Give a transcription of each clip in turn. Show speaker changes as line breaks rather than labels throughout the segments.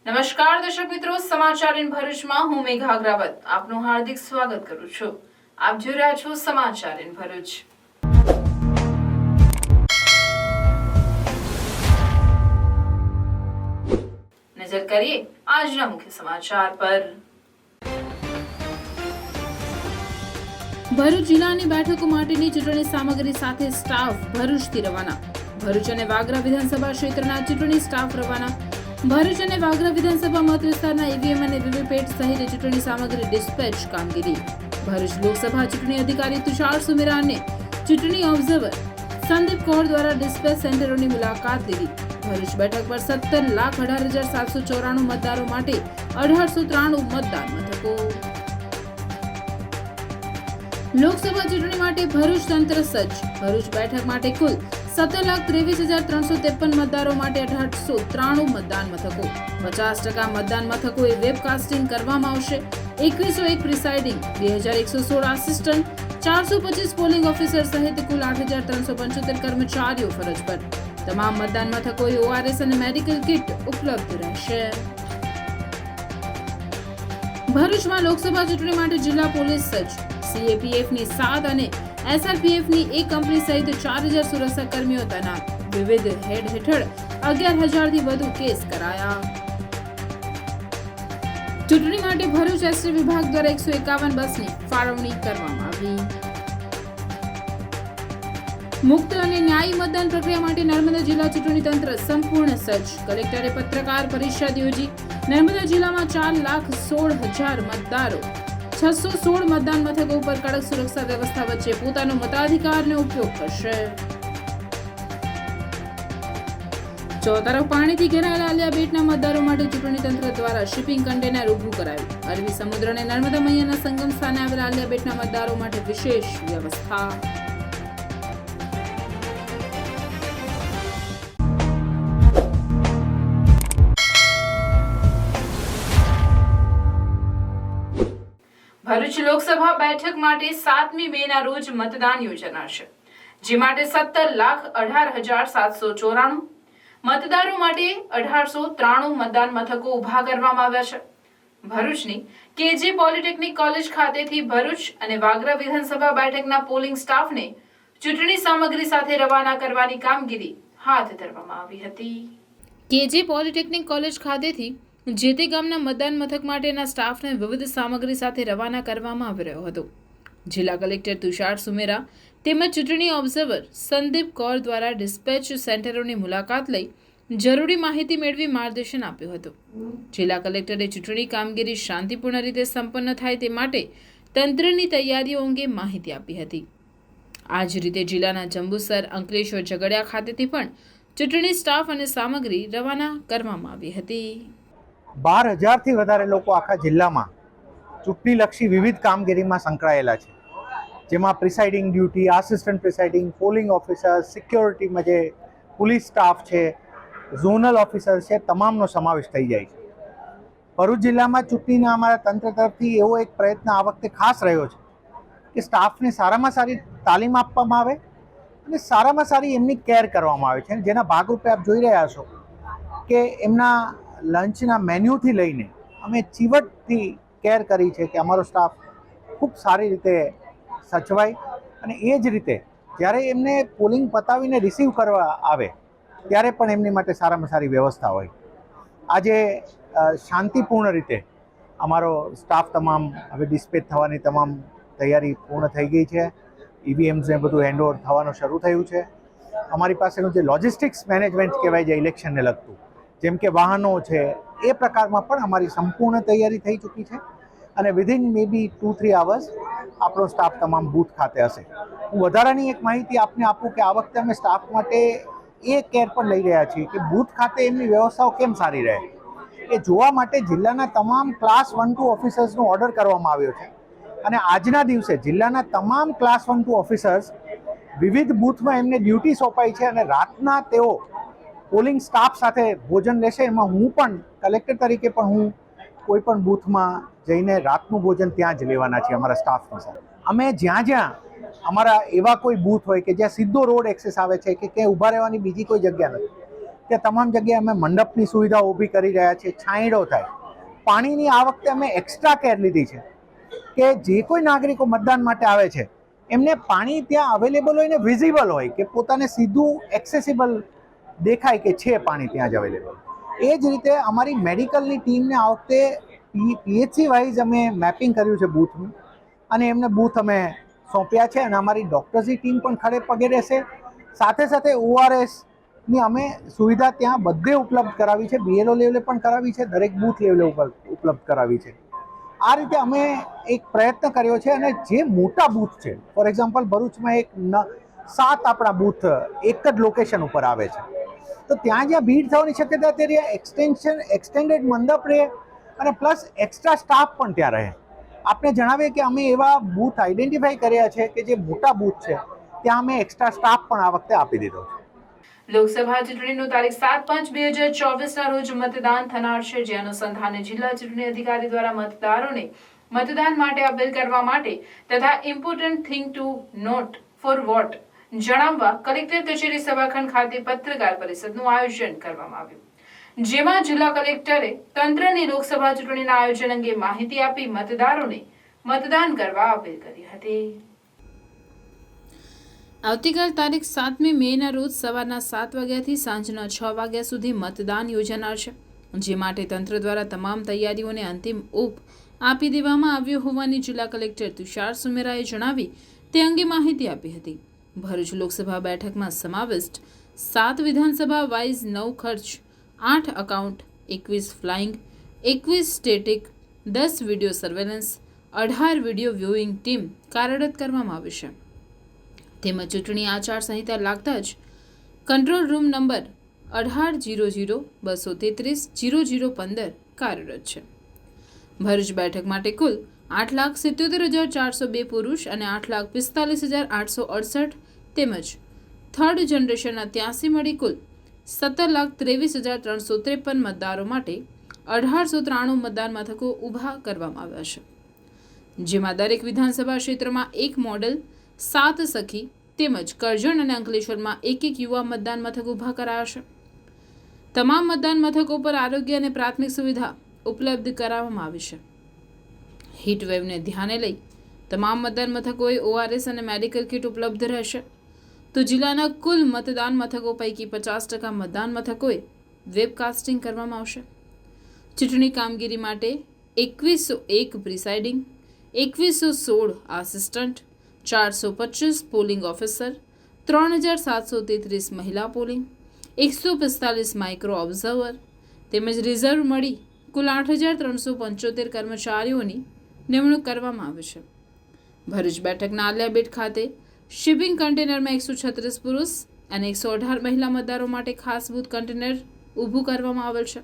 નમસ્કાર દર્શક મિત્રો, સમાચાર ઇન ભરૂચમાં હું મેઘા અગ્રવાલ આપનું હાર્દિક સ્વાગત કરું છું. આપ જોઈ રહ્યા છો સમાચાર ઇન ભરૂચ. નજર કરીએ આજના મુખ્ય સમાચાર પર. ભરૂચ જિલ્લાની બેઠકો માટેની ચૂંટણી સામગ્રી સાથે સ્ટાફ ભરૂચથી રવાના. ભરૂચ અને વાગરા વિધાનસભા ક્ષેત્રના ચૂંટણી સ્ટાફ રવાના. ભરૂચ અને વાગરા વિધાનસભા મત વિસ્તારના ઈવીએમ અને વીવીપેટ સહિત ચૂંટણી સામગ્રી ડિસ્પેચ કામગીરી. ભરૂચ લોકસભા ચૂંટણી અધિકારી તુષાર સુમેરા અને ચૂંટણી ઓબ્ઝર્વર સંદીપ કૌર દ્વારા ડિસ્પેચ સેન્ટરોની મુલાકાત લીધી. ભરૂચ બેઠક પર 17,18,794 મતદારો માટે 1893 મતદાન મથકો. લોકસભા ચૂંટણી માટે ભરૂચ તંત્ર સજ્જ. ભરૂચ બેઠક માટે કુલ 17,23,353 મતદારો માટે 1893 મતદાન મથકો. 50% મતદાન મથકોએ વેબકાસ્ટિંગ કરવામાં આવશે. 2101 પ્રિસાઇડિંગ, 2116 આસિસ્ટન્ટ, 425 પોલિંગ ઓફિસર સહિત કુલ 8,375 કર્મચારીઓ ફરજ પર. તમામ મતદાન મથકોએ ઓઆરએસ અને મેડિકલ કિટ ઉપલબ્ધ રહેશે. ભરૂચમાં લોકસભા ચૂંટણી માટે જિલ્લા પોલીસ સજ્જ. સીએપીએફની 7 અને એસઆરપીએફની 1 કંપની સહિત 4,000 સુરક્ષા કર્મીઓ તૈનાત. વિવિધ હેડ હેઠળ 11,000થી વધુ કેસ કરાયા. ચૂંટણી માટે ભરૂચ એસટી વિભાગ દ્વારા 151 બસની ફાળવણી કરવામાં આવી. મુક્ત અને ન્યાયી મતદાન પ્રક્રિયા માટે નર્મદા જિલ્લા ચૂંટણી તંત્ર સંપૂર્ણ સજ્જ. કલેક્ટરે પત્રકાર પરિષદ યોજી નર્મદા જિલ્લામાં 4,16,000 મતદારો 616 મતદાન મથકો ઉપર કડક સુરક્ષા વ્યવસ્થા વચ્ચે પોતાનો મતાધિકારનો ઉપયોગ કરશે. ચોતરફ પાણીથી ઘેરાયેલા આલિયા બેટના મતદારો માટે ચૂંટણી તંત્ર દ્વારા શિપિંગ કન્ટેનર ઊભું કરાયું. અરબી સમુદ્ર અને નર્મદા મૈયાના સંગમ સ્થાને આવેલા આલિયા બેટના મતદારો માટે વિશેષ વ્યવસ્થા. ભરૂચ લોકસભા બેઠક માટે 7મી મેના રોજ મતદાન યોજાનાર છે, જે માટે 17,18,794 મતદારો માટે 1893 મતદાન મથકો ઉભા કરવામાં આવ્યા છે. ભરૂચની કેજે પોલિટેકનિક કોલેજ ખાતેથી ભરૂચ અને વાગરા વિધાનસભા બેઠકના પોલિંગ સ્ટાફને ચૂંટણી સામગ્રી સાથે રવાના કરવાની કામગીરી હાથ ધરવામાં આવી હતી. કેજે પોલિટેકનિક કોલેજ ખાતેથી જે તે ગામના મતદાન મથક માટેના સ્ટાફને વિવિધ સામગ્રી સાથે રવાના કરવામાં આવી રહ્યો હતો. જિલ્લા કલેક્ટર તુષાર સુમેરા તેમજ ચૂંટણી ઓબ્ઝર્વર સંદીપ કૌર દ્વારા ડિસ્પેચ સેન્ટરોની મુલાકાત લઈ જરૂરી માહિતી મેળવી માર્ગદર્શન આપ્યું હતું. જિલ્લા કલેક્ટરે ચૂંટણી કામગીરી શાંતિપૂર્ણ રીતે સંપન્ન થાય તે માટે તંત્રની તૈયારીઓ અંગે માહિતી આપી હતી. આ જ રીતે જિલ્લાના જંબુસર, અંકલેશ્વર, ઝઘડિયા ખાતેથી પણ ચૂંટણી સ્ટાફ અને સામગ્રી રવાના કરવામાં આવી હતી.
12,000થી વધારે લોકો આખા જિલ્લામાં ચૂંટણીલક્ષી વિવિધ કામગીરીમાં સંકળાયેલા છે, જેમાં presiding duty, assistant presiding, polling officer, સિક્યોરિટીમાં જે પોલીસ સ્ટાફ છે, ઝોનલ ઓફિસર છે, તમામનો સમાવેશ થઈ જાય છે. ભરૂચ જિલ્લામાં ચૂંટણીના અમારા તંત્ર તરફથી એવો એક પ્રયત્ન આ વખતે ખાસ રહ્યો છે કે સ્ટાફને સારામાં સારી તાલીમ આપવામાં આવે અને સારામાં સારી એમની કેર કરવામાં આવે છે. જેના ભાગરૂપે આપ જોઈ રહ્યા છો કે એમના લંચના મેન્યુથી લઈને અમે ચીવટથી કેર કરી છે કે અમારો સ્ટાફ ખૂબ સારી રીતે સચવાય અને એ જ રીતે જ્યારે એમને પોલિંગ પતાવીને રિસીવ કરવા આવે ત્યારે પણ એમની માટે સારામાં સારી વ્યવસ્થા હોય. આજે શાંતિપૂર્ણ રીતે અમારો સ્ટાફ તમામ હવે ડિસ્પેચ થવાની તમામ તૈયારી પૂર્ણ થઈ ગઈ છે. ઈવીએમ્સને બધું હેન્ડઓવર થવાનું શરૂ થયું છે. અમારી પાસેનું જે લોજિસ્ટિક્સ મેનેજમેન્ટ કહેવાય છે ઇલેક્શનને લગતું, જેમ કે વાહનો છે, એ પ્રકારમાં પણ અમારી સંપૂર્ણ તૈયારી થઈ ચૂકી છે અને વિધિન મે બી 2-3 અવર્સ આપણો સ્ટાફ તમામ બૂથ ખાતે હશે. હું વધારાની એક માહિતી આપને આપું કે આ વખતે અમે સ્ટાફ માટે એ કેર પણ લઈ રહ્યા છીએ કે બૂથ ખાતે એમની વ્યવસ્થાઓ કેમ સારી રહે એ જોવા માટે જિલ્લાના તમામ ક્લાસ 1-2 ઓફિસર્સનો ઓર્ડર કરવામાં આવ્યો છે અને આજના દિવસે જિલ્લાના તમામ ક્લાસ 1-2 ઓફિસર્સ વિવિધ બૂથમાં એમને ડ્યુટી સોંપાઈ છે અને રાતના તેઓ પોલિંગ સ્ટાફ સાથે ભોજન લેશે. એમાં હું પણ કલેક્ટર તરીકે પણ હું કોઈ પણ બૂથમાં જઈને રાતનું ભોજન ત્યાં જ લેવાના છીએ અમારા સ્ટાફની સાથે. અમે જ્યાં અમારા એવા કોઈ બૂથ હોય કે જ્યાં સીધો રોડ એક્સેસ આવે છે કે ક્યાંય ઊભા રહેવાની બીજી કોઈ જગ્યા નથી, ત્યાં તમામ જગ્યાએ અમે મંડપની સુવિધા ઊભી કરી રહ્યા છીએ, છાંયડો થાય. પાણીની આ વખતે અમે એક્સ્ટ્રા કેર લીધી છે કે જે કોઈ નાગરિકો મતદાન માટે આવે છે એમને પાણી ત્યાં અવેલેબલ હોય ને વિઝિબલ હોય, કે પોતાને સીધું એક્સેસિબલ દેખાય કે છે પાણી ત્યાં જ અવેલેબલ. એ જ રીતે અમારી મેડિકલની ટીમને આ વખતે પીએચસી વાઇઝ અમે મેપિંગ કર્યું છે બૂથનું, અને એમને બૂથ અમે સોંપ્યા છે. અને અમારી ડૉક્ટર્સની ટીમ પણ ખડે પગે રહેશે. સાથે સાથે ORSની અમે સુવિધા ત્યાં બધે ઉપલબ્ધ કરાવી છે, BLO લેવલે પણ કરાવી છે, દરેક બૂથ લેવલે ઉપલબ્ધ કરાવી છે. આ રીતે અમે એક પ્રયત્ન કર્યો છે. અને જે મોટા બૂથ છે, ફોર એક્ઝામ્પલ ભરૂચમાં 7 આપણા બૂથ એક જ લોકેશન ઉપર આવે છે, તો ત્યાં જ્યાં ભીડ થવાની શક્યતા તે એક્સટેન્ડેડ મંડપ રહે અને પ્લસ એક્સ્ટ્રા સ્ટાફ પણ ત્યાં રહે. આપને જણાવીએ કે અમે એવા બૂથ આઈડેન્ટિફાઈ કર્યા છે કે જે મોટા બૂથ છે ત્યાં અમે એક્સ્ટ્રા સ્ટાફ પણ આ વખતે આપી દીધો છે.
લોકસભા ચૂંટણીનું તારીખ 7/5/2024 રોજ મતદાન થનાર છે, જે અનુસંધાને જિલ્લા ચૂંટણી અધિકારી દ્વારા મતદારોને મતદાન માટે અપીલ કરવા માટે તથા important thing to note for vote જણાવવા કલેક્ટર કચેરી સભાખંડ ખાતે પત્રકાર પરિષદનું આયોજન કરવામાં આવ્યું, જેમાં જિલ્લા કલેક્ટરે તંત્રની લોકસભા ચૂંટણીના આયોજન અંગે માહિતી આપી મતદારોને મતદાન કરવા અપીલ કરી હતી. આવતીકાલ તારીખ 7મી મેના રોજ સવારના 7 વાગ્યાથી સાંજના 6 વાગ્યા સુધી મતદાન યોજાનાર છે, જે માટે તંત્ર દ્વારા તમામ તૈયારીઓને અંતિમ ઓપ આપી દેવામાં આવ્યો હોવાની જિલ્લા કલેક્ટર તુષાર સુમેરાએ જણાવી તે અંગે માહિતી આપી હતી. ભરૂચ લોકસભા બેઠકમાં સમાવિષ્ટ 7 વિધાનસભા વાઇઝ 9 ખર્ચ, 8 account, 21 flying, 21 static, 10 video surveillance, 18 video viewing team કાર્યરત કરવામાં આવી છે. તેમજ ચૂંટણી આચાર સંહિતા લાગતા જ કંટ્રોલ રૂમ નંબર 1800-233-0015 કાર્યરત છે. ભરૂચ બેઠક માટે કુલ 8,77,402 પુરુષ અને 8,45,868 તેમજ થર્ડ જનરેશનના 83 મળી કુલ 17,23,353 મતદારો માટે 1,893 મતદાન મથકો ઊભા કરવામાં આવ્યા છે, જેમાં દરેક વિધાનસભા ક્ષેત્રમાં એક મોડેલ, 7 સખી તેમજ કરજણ અને અંકલેશ્વરમાં એક યુવા મતદાન મથક ઊભા કરાયા છે. તમામ મતદાન મથકો પર આરોગ્ય અને પ્રાથમિક સુવિધા ઉપલબ્ધ કરાવવામાં આવી છે. હીટવેવને ધ્યાને લઈ તમામ મતદાન મથકોએ ORS અને મેડિકલ કિટ ઉપલબ્ધ રહેશે. તો જિલ્લાના કુલ મતદાન મથકો પૈકી 50% મતદાન મથકોએ વેબકાસ્ટિંગ કરવામાં આવશે. ચૂંટણી કામગીરી માટે 2101 પ્રિસાઇડિંગ, 2116 આસિસ્ટન્ટ, 425 પોલિંગ ઓફિસર, 3733 મહિલા પોલિંગ, 145 માઇક્રો ઓબ્ઝર્વર તેમજ રિઝર્વ મળી કુલ 8,375 કર્મચારીઓની નિમણૂક કરવામાં આવી છે. ભરૂચ બેઠકના આલિયાબેટ ખાતે શિપિંગ કન્ટેનરમાં 136 પુરુષ અને 118 મહિલા મતદારો માટે ખાસ બૂથ કન્ટેનર ઊભું કરવામાં આવેલ છે.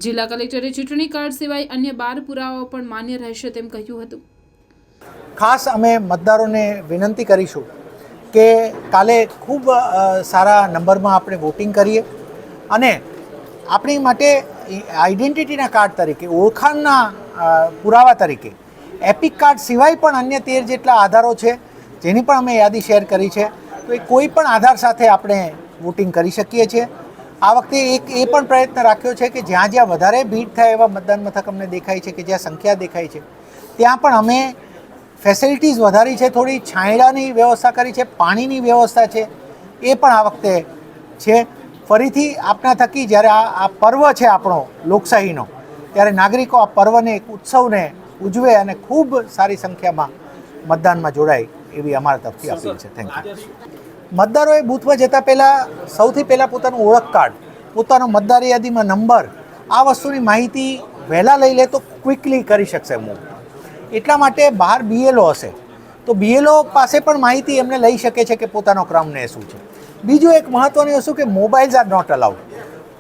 જિલ્લા કલેક્ટરે ચૂંટણી કાર્ડ સિવાય અન્ય 12 પુરાવાઓ પણ માન્ય રહેશે તેમ કહ્યું હતું.
ખાસ અમે મતદારોને વિનંતી કરીશું કે કાલે ખૂબ સારા નંબરમાં આપણે વોટિંગ કરીએ અને આપણી માટે આઈડેન્ટિટીના કાર્ડ તરીકે, ઓળખાણના પુરાવા તરીકે એપિક કાર્ડ સિવાય પણ અન્ય 13 જેટલા આધારો છે, જેની પણ અમે યાદી શેર કરી છે. તો એ કોઈ પણ આધાર સાથે આપણે વોટિંગ કરી શકીએ છીએ. આ વખતે એક એ પણ પ્રયત્ન રાખ્યો છે કે જ્યાં જ્યાં વધારે ભીડ થાય એવા મતદાન મથક અમને દેખાય છે, કે જ્યાં સંખ્યા દેખાય છે, ત્યાં પણ અમે ફેસિલિટીઝ વધારી છે, થોડી છાંયડાની વ્યવસ્થા કરી છે, પાણીની વ્યવસ્થા છે, એ પણ આ વખતે છે. ફરીથી આપના થકી જ્યારે આ પર્વ છે આપણો લોકશાહીનો, ત્યારે નાગરિકો આ પર્વને, એક ઉત્સવને ઉજવે અને ખૂબ સારી સંખ્યામાં મતદાનમાં જોડાય એવી અમારા તરફથી અપીલ છે. Thank you. મતદારોએ બૂથમાં જતાં પહેલાં સૌથી પહેલાં પોતાનું ઓળખ કાર્ડ, પોતાનો મતદાર યાદીમાં નંબર, આ વસ્તુની માહિતી વહેલા લઈ લે તો ક્વિકલી કરી શકશે મૂવ. એટલા માટે બહાર BLO હશે તો BLO પાસે પણ માહિતી એમને લઈ શકે છે કે પોતાનો ક્રમ ને શું છે. બીજું એક મહત્ત્વની વસ્તુ કે મોબાઈલ્સ આર નોટ અલાઉડ,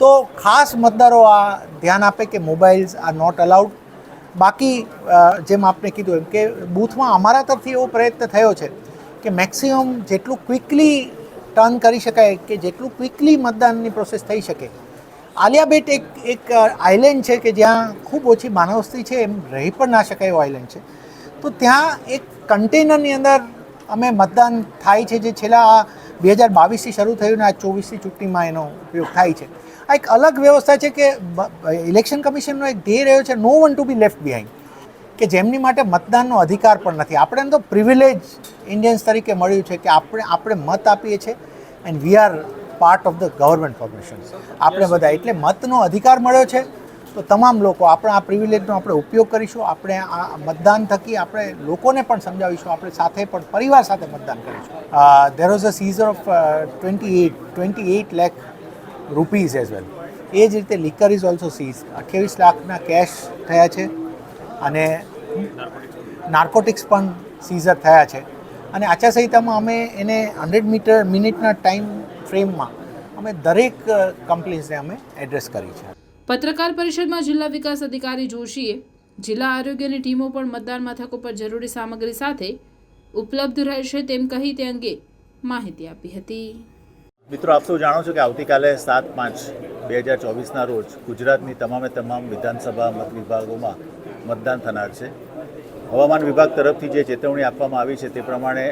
તો ખાસ મતદારો આ ધ્યાન આપે કે મોબાઈલ્સ આર નોટ અલાઉડ. બાકી જેમ આપને કીધું એમ કે બૂથમાં અમારા તરફથી એવો પ્રયત્ન થયો છે કે મેક્સિમમ જેટલું ક્વિકલી ટર્ન કરી શકાય, કે જેટલું ક્વિકલી મતદાનની પ્રોસેસ થઈ શકે. આલિયાબેટ એક આઇલેન્ડ છે કે જ્યાં ખૂબ ઓછી માનવ વસ્તી છે, એમ રહી પણ ના શકાય એવો આઇલેન્ડ છે. તો ત્યાં એક કન્ટેનરની અંદર અમે મતદાન થાય છે, જે છેલ્લા 2022થી શરૂ થયું ને આ 24ની ચૂંટણીમાં એનો ઉપયોગ થાય છે. આ એક અલગ વ્યવસ્થા છે કે ઇલેક્શન કમિશનનો એક ધ્યેય રહ્યો છે no one to be left behind, કે જેમની માટે મતદાનનો અધિકાર પણ નથી. આપણે તો પ્રિવિલેજ ઇન્ડિયન્સ તરીકે મળ્યું છે કે આપણે મત આપીએ છીએ and we are part of the government formation. આપણે બધા એટલે મતનો અધિકાર મળ્યો છે તો તમામ લોકો આપણે આ પ્રિવિલેજનો આપણે ઉપયોગ કરીશું. આપણે આ મતદાન થકી આપણે લોકોને પણ સમજાવીશું, આપણે સાથે પણ પરિવાર સાથે મતદાન કરીશું. There was a seizure of 28 lakh rupees as well. એ જ રીતે લિકર ઇઝ ઓલ્સો સીઝ. 28 લાખના કેશ થયા છે અને નાર્કોટિક્સ પણ સીઝર થયા છે. અને આચારસંહિતામાં અમે એને 100 મિનિટના ટાઈમ ફ્રેમમાં અમે દરેક કમ્પ્લેન્ટ્સને અમે એડ્રેસ કરી છે.
પત્રકાર પરિષદમાં જિલ્લા વિકાસ અધિકારી જોશીએ જિલ્લા આરોગ્યની ટીમો પણ મતદાન મથકો પર જરૂરી સામગ્રી સાથે ઉપલબ્ધ રહેશે તેમ કહી તે અંગે માહિતી આપી હતી.
મિત્રો, આપ સૌ જાણો છો કે આવતીકાલે 7/5/2024ના રોજ ગુજરાતની તમામ વિધાનસભા મત વિભાગોમાં મતદાન થનાર છે. હવામાન વિભાગ તરફથી જે ચેતવણી આપવામાં આવી છે તે પ્રમાણે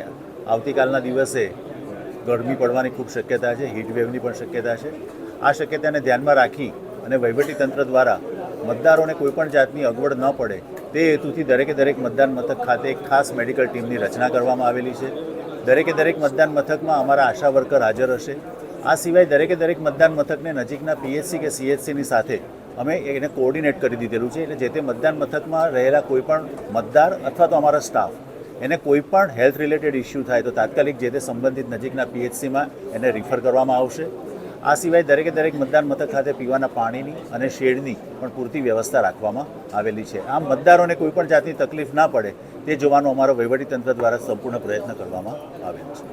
આવતીકાલના દિવસે ગરમી પડવાની ખૂબ શક્યતા છે, હીટવેવની પણ શક્યતા છે. આ શક્યતાને ધ્યાનમાં રાખી અને વહીવટીતંત્ર દ્વારા મતદારોને કોઈપણ જાતની અગવડ ન પડે તે હેતુથી દરેક મતદાન મથક ખાતે એક ખાસ મેડિકલ ટીમની રચના કરવામાં આવેલી છે. દરેક મતદાન મથકમાં અમારા આશા વર્કર હાજર હશે. આ સિવાય દરેક મતદાન મથકને નજીકના પીએચસી કે સીએચસીની સાથે અમે એને કોઓર્ડિનેટ કરી દીધેલું છે. એટલે જે તે મતદાન મથકમાં રહેલા કોઈપણ મતદાર અથવા તો અમારા સ્ટાફ એને કોઈપણ હેલ્થ રિલેટેડ ઇસ્યુ થાય તો તાત્કાલિક જે તે સંબંધિત નજીકના પીએચસીમાં એને રિફર કરવામાં આવશે. આ સિવાય દરેક મતદાન મથક ખાતે પીવાના પાણીની અને શેડની પણ પૂરતી વ્યવસ્થા રાખવામાં આવેલી છે. આમ મતદારોને કોઈપણ જાતની તકલીફ ના પડે તે જોવાનો અમારો વહીવટીતંત્ર દ્વારા સંપૂર્ણ પ્રયત્ન કરવામાં આવેલો છે.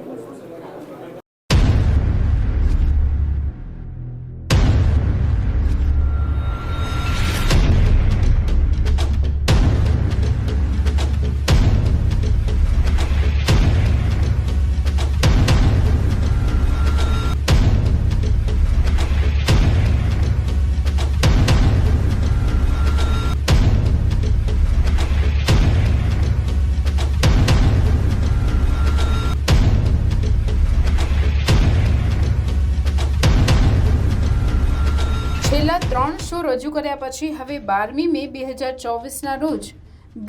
છેલ્લા 3 શો રજૂ કર્યા પછી હવે 12મી મે 2024ના રોજ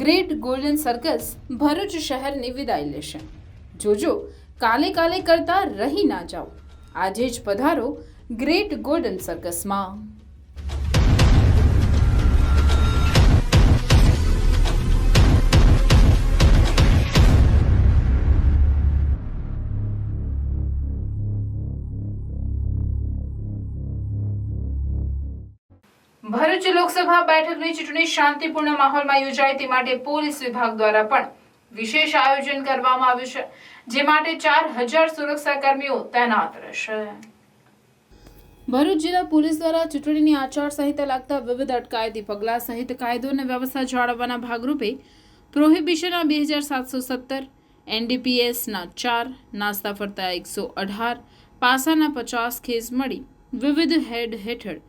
ગ્રેટ ગોલ્ડન સર્કસ ભરૂચ શહેરની વિદાય લેશે. જોજો કાલે કરતા રહી ના જાઓ. આજે જ પધારો ગ્રેટ ગોલ્ડન સર્કસમાં. ભરૂચ લોકસભા બેઠકની ચૂંટણી શાંતિપૂર્ણ માહોલમાં યોજાય તે માટે પોલીસ વિભાગ દ્વારા પણ વિશેષ આયોજન કરવામાં આવ્યું છે, જે માટે 4000 સુરક્ષાકર્મીઓ તૈનાત રહેશે. ભરૂચ જિલ્લા પોલીસ દ્વારા ચૂંટણીની આચારસંહિતા લાગતા વિવિધ અટકાયતી પગલાં સહિત કાયદો અને વ્યવસ્થા જાળવવાના ભાગરૂપે પ્રોહિબિશનના 2717, એનડીપીએસના 4, નાસ્તા ફરતા 118, પાસાના 50 કેસ મળી વિવિધ હેડ હેઠળ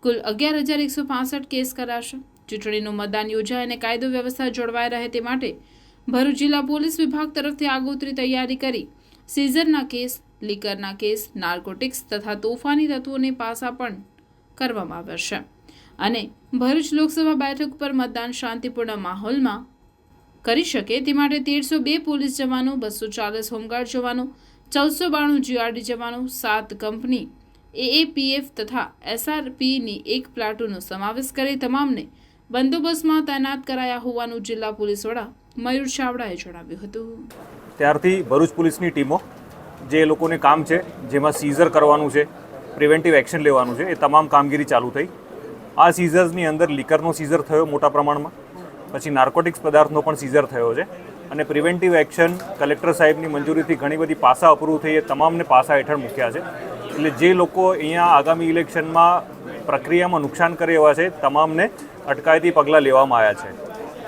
કુલ 11165 કેસ કરાશે. ચૂંટણીનું મતદાન યોજાય અને કાયદો વ્યવસ્થા જળવાઈ રહે તે માટે ભરૂચ જિલ્લા પોલીસ વિભાગ તરફથી આગોતરી તૈયારી કરી સીઝરના કેસ, લીકરના કેસ, નાર્કોટિક્સ તથા તોફાની તત્વોને પાસા પણ કરવામાં આવ્યા છે. અને ભરૂચ લોકસભા બેઠક પર મતદાન શાંતિપૂર્ણ માહોલમાં કરી શકે તે માટે 1302 પોલીસ જવાનો, 240 હોમગાર્ડ જવાનો, 1492 જીઆરડી જવાનો, 7 કંપની એએપીએફ તથા એસઆરપીની એક પ્લાટૂનનો સમાવેશ કરી તમામને બંદોબસ્તમાં તૈનાત કરાયા હોવાનું જિલ્લા પોલીસ વડા મયુર ચાવડાએ જણાવ્યું હતું.
ત્યારથી ભરૂચ પોલીસની ટીમો જે લોકોને કામ છે, જેમાં સીઝર કરવાનું છે, પ્રિવેન્ટિવ એક્શન લેવાનું છે, એ તમામ કામગીરી ચાલુ થઈ. આ સીઝર્સની અંદર લીકરનો સીઝર થયો મોટા પ્રમાણમાં, પછી નાર્કોટિક્સ પદાર્થનો પણ સીઝર થયો છે અને પ્રિવેન્ટિવ એક્શન કલેક્ટર સાહેબની મંજૂરીથી ઘણી બધી પાસા અપ્રૂવ થઈ, એ તમામને પાસા હેઠળ મૂક્યા છે. એટલે જે લોકો અહીંયા આગામી ઇલેક્શનમાં પ્રક્રિયામાં નુકસાન કરે એવા છે તમામને અટકાયતી પગલાં લેવામાં આવ્યા છે.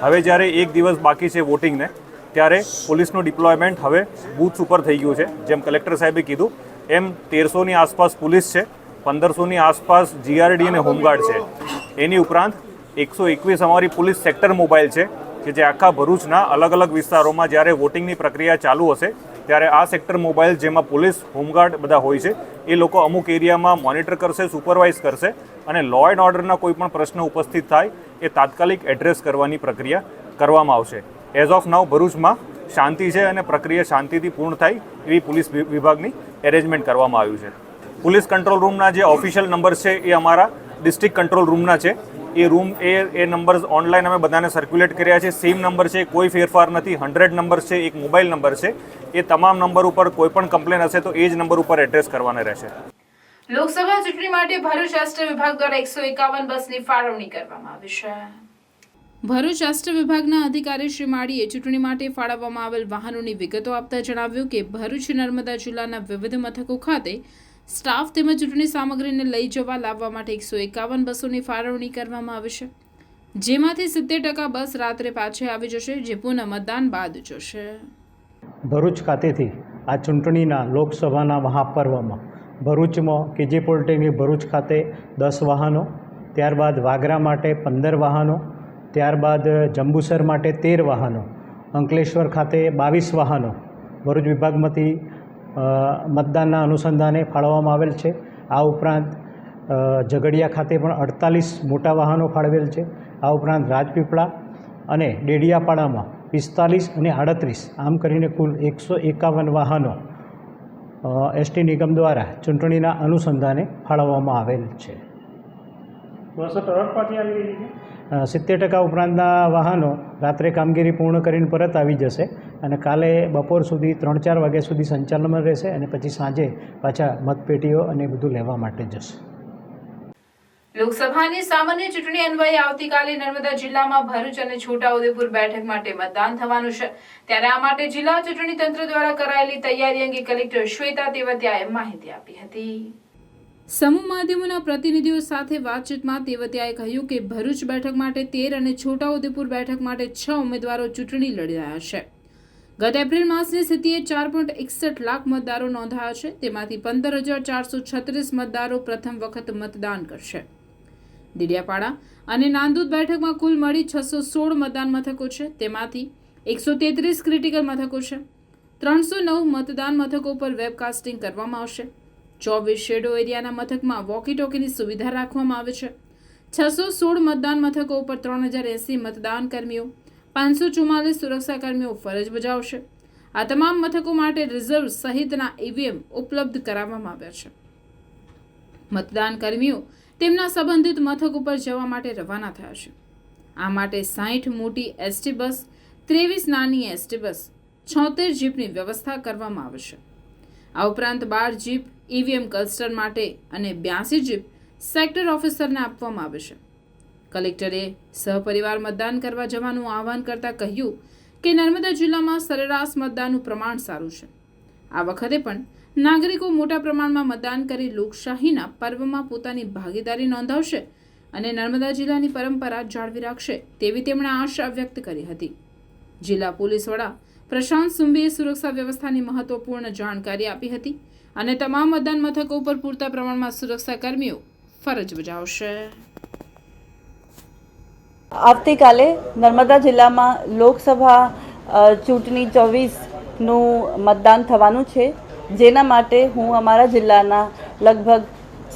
હવે જ્યારે એક દિવસ બાકી છે વોટિંગને, ત્યારે પોલીસનું ડિપ્લોયમેન્ટ હવે બૂથ્સ ઉપર થઈ ગયું છે. જેમ કલેક્ટર સાહેબે કીધું એમ 1300ની આસપાસ પોલીસ છે, 1500ની આસપાસ જીઆરડી અને હોમગાર્ડ છે. એની ઉપરાંત 121 અમારી પોલીસ સેક્ટર મોબાઈલ છે કે જે આખા ભરૂચના અલગ અલગ વિસ્તારોમાં જ્યારે વોટિંગની પ્રક્રિયા ચાલુ હશે ત્યારે આ સેક્ટર મોબાઈલ જેમાં પોલીસ હોમગાર્ડ બધા હોય છે એ લોકો અમુક એરિયામાં મોનિટર કરશે, સુપરવાઇઝ કરશે અને લો એન્ડ ઓર્ડરના કોઈ પણ પ્રશ્ન ઉપસ્થિત થાય એ તાત્કાલિક એડ્રેસ કરવાની પ્રક્રિયા કરવામાં આવશે. એઝ ઓફ નાઉ ભરૂચમાં શાંતિ છે અને પ્રક્રિયા શાંતિથી પૂર્ણ થાય એવી પોલીસ વિભાગની એરેન્જમેન્ટ કરવામાં આવ્યું છે. પોલીસ કંટ્રોલ રૂમના જે ઓફિશિયલ નંબર છે એ અમારા ડિસ્ટ્રિક્ટ કંટ્રોલ રૂમના છે. એ નંબર ઓનલાઈન અમે બધાને સર્ક્યુલેટ કર્યા છે. સેમ નંબર છે, કોઈ ફેરફાર નથી. 100 નંબર છે, એક મોબાઈલ નંબર છે. એ તમામ નંબર ઉપર કોઈ પણ કમ્પ્લેન હશે તો એ જ નંબર ઉપર એડ્રેસ કરવાના રહેશે.
લોકસભા ચૂંટણી માટે ભરૂચ એસટી વિભાગ દ્વારા 151 બસની ફાળવણી કરવામાં આવી છે. ભરૂચ એસટી વિભાગના અધિકારી શ્રી માળીએ ચૂંટણી માટે ફાળવવામાં આવેલ વાહનોની વિગતો આપતા જણાવ્યું કે ભરૂચ નર્મદા જિલ્લાના વિવિધ મથકો ખાતે સ્ટાફ તેમજ ચૂંટણી સામગ્રીને લઈ જવા લાવવા માટે 151 બસોની ફાળવણી કરવામાં આવી છે, જેમાંથી 70% બસ રાત્રે પાછી આવી જશે, જે પુનઃ મતદાન બાદ જશે.
ભરૂચ ખાતેથી આ ચૂંટણીના લોકસભાના મહાપર્વમાં ભરૂચમાં કેજે પોલિટેકનિક ભરૂચ ખાતે 10 વાહનો, ત્યારબાદ વાગરા માટે 15 વાહનો, ત્યારબાદ જંબુસર માટે 13 વાહનો, અંકલેશ્વર ખાતે 22 વાહનો ભરૂચ વિભાગમાંથી મતદાનના અનુસંધાને ફાળવવામાં આવેલ છે. આ ઉપરાંત ઝઘડિયા ખાતે પણ 48 મોટા વાહનો ફાળવેલ છે. આ ઉપરાંત રાજપીપળા અને ડેડિયાપાડામાં 45 અને 38 આમ કરીને કુલ 151 વાહનો એસટી નિગમ દ્વારા ચૂંટણીના અનુસંધાને ફાળવવામાં આવેલ છે. 70% ઉપરાંતના વાહનો રાત્રે કામગીરી પૂર્ણ કરીને પરત આવી જશે અને કાલે બપોર સુધી 3-4 વાગ્યા સુધી સંચાલનમાં રહેશે અને પછી સાંજે પાછા મતપેટીઓ અને બધું લેવા માટે જશે.
લોકસભાની સામાન્ય ચૂંટણી અન્વયે આવતીકાલે નર્મદા જિલ્લામાં ભરૂચ અને છોટાઉદેપુર બેઠક માટે મતદાન થવાનું છે. ત્યારે આ માટે જિલ્લા ચૂંટણી તંત્ર દ્વારા કરાયેલી તૈયારી અંગે કલેક્ટર શ્વેતા તેવતિયાએ માહિતી આપી હતી. સમૂહ માધ્યમોના પ્રતિનિધિઓ સાથે વાતચીતમાં તેવતિયાએ કહ્યું કે ભરૂચ બેઠક માટે 13 અને છોટાઉદેપુર બેઠક માટે 6 ઉમેદવારો ચૂંટણી લડી રહ્યા છે. ગત એપ્રિલ માસની સ્થિતિએ 4.61 લાખ મતદારો નોંધાયા છે. તેમાંથી 15,436 મતદારો પ્રથમ વખત મતદાન કરશે. દેડિયાપાડા અને નાંદોદ બેઠકમાં કુલ મળી 616 મતદાન મથકો છે. તેમાંથી 133 ક્રિટિકલ મથકો છે. 309 મતદાન મથકો પર વેબકાસ્ટિંગ કરવામાં આવશે. 24 શેડો એરિયાના મથકમાં વોકી ટોકીની સુવિધા રાખવામાં આવે છે. 616 મતદાન મથકો ઉપર 3080 મતદાન કર્મીઓ, 544 સુરક્ષા કર્મીઓ ફરજ બજાવશે. આ તમામ મથકો માટે રિઝર્વ સહિતના ઈવીએમ ઉપલબ્ધ કરાવવામાં આવ્યા છે. મતદાન કર્મીઓ તેમના સંબંધિત મથક ઉપર જવા માટે રવાના થયા છે. આ માટે 60 મોટી એસટી બસ, 23 નાની એસટી બસ, 76 જીપની વ્યવસ્થા કરવામાં આવશે. આ ઉપરાંત 12 જીપ ઈવીએમ કસ્ટર માટે અને 82 જીપ સેક્ટર ઓફિસરને આપવામાં આવે છે. કલેક્ટરે સહપરિવાર મતદાન કરવા જવાનું આહવાન કરતા કહ્યું કે નર્મદા જિલ્લામાં સરેરાશ મતદાનનું પ્રમાણ સારું છે. આ વખતે પણ નાગરિકો મોટા પ્રમાણમાં મતદાન કરી લોકશાહીના પર્વમાં પોતાની ભાગીદારી નોંધાવશે અને નર્મદા જિલ્લાની પરંપરા જાળવી રાખશે તેવી તેમણે આશા વ્યક્ત કરી હતી. જિલ્લા પોલીસ વડા પ્રશાંત સુંબીએ સુરક્ષા વ્યવસ્થાની મહત્વપૂર્ણ જાણકારી આપી હતી અને તમામ મતદાન મથકો પર પૂરતા પ્રમાણમાં સુરક્ષા કર્મીઓ ફરજ બજાવશે.
આવતીકાલે નર્મદા જિલ્લામાં લોકસભા ચૂંટણી 24નું મતદાન થવાનું છે, જેના માટે હું અમારા જિલ્લાના લગભગ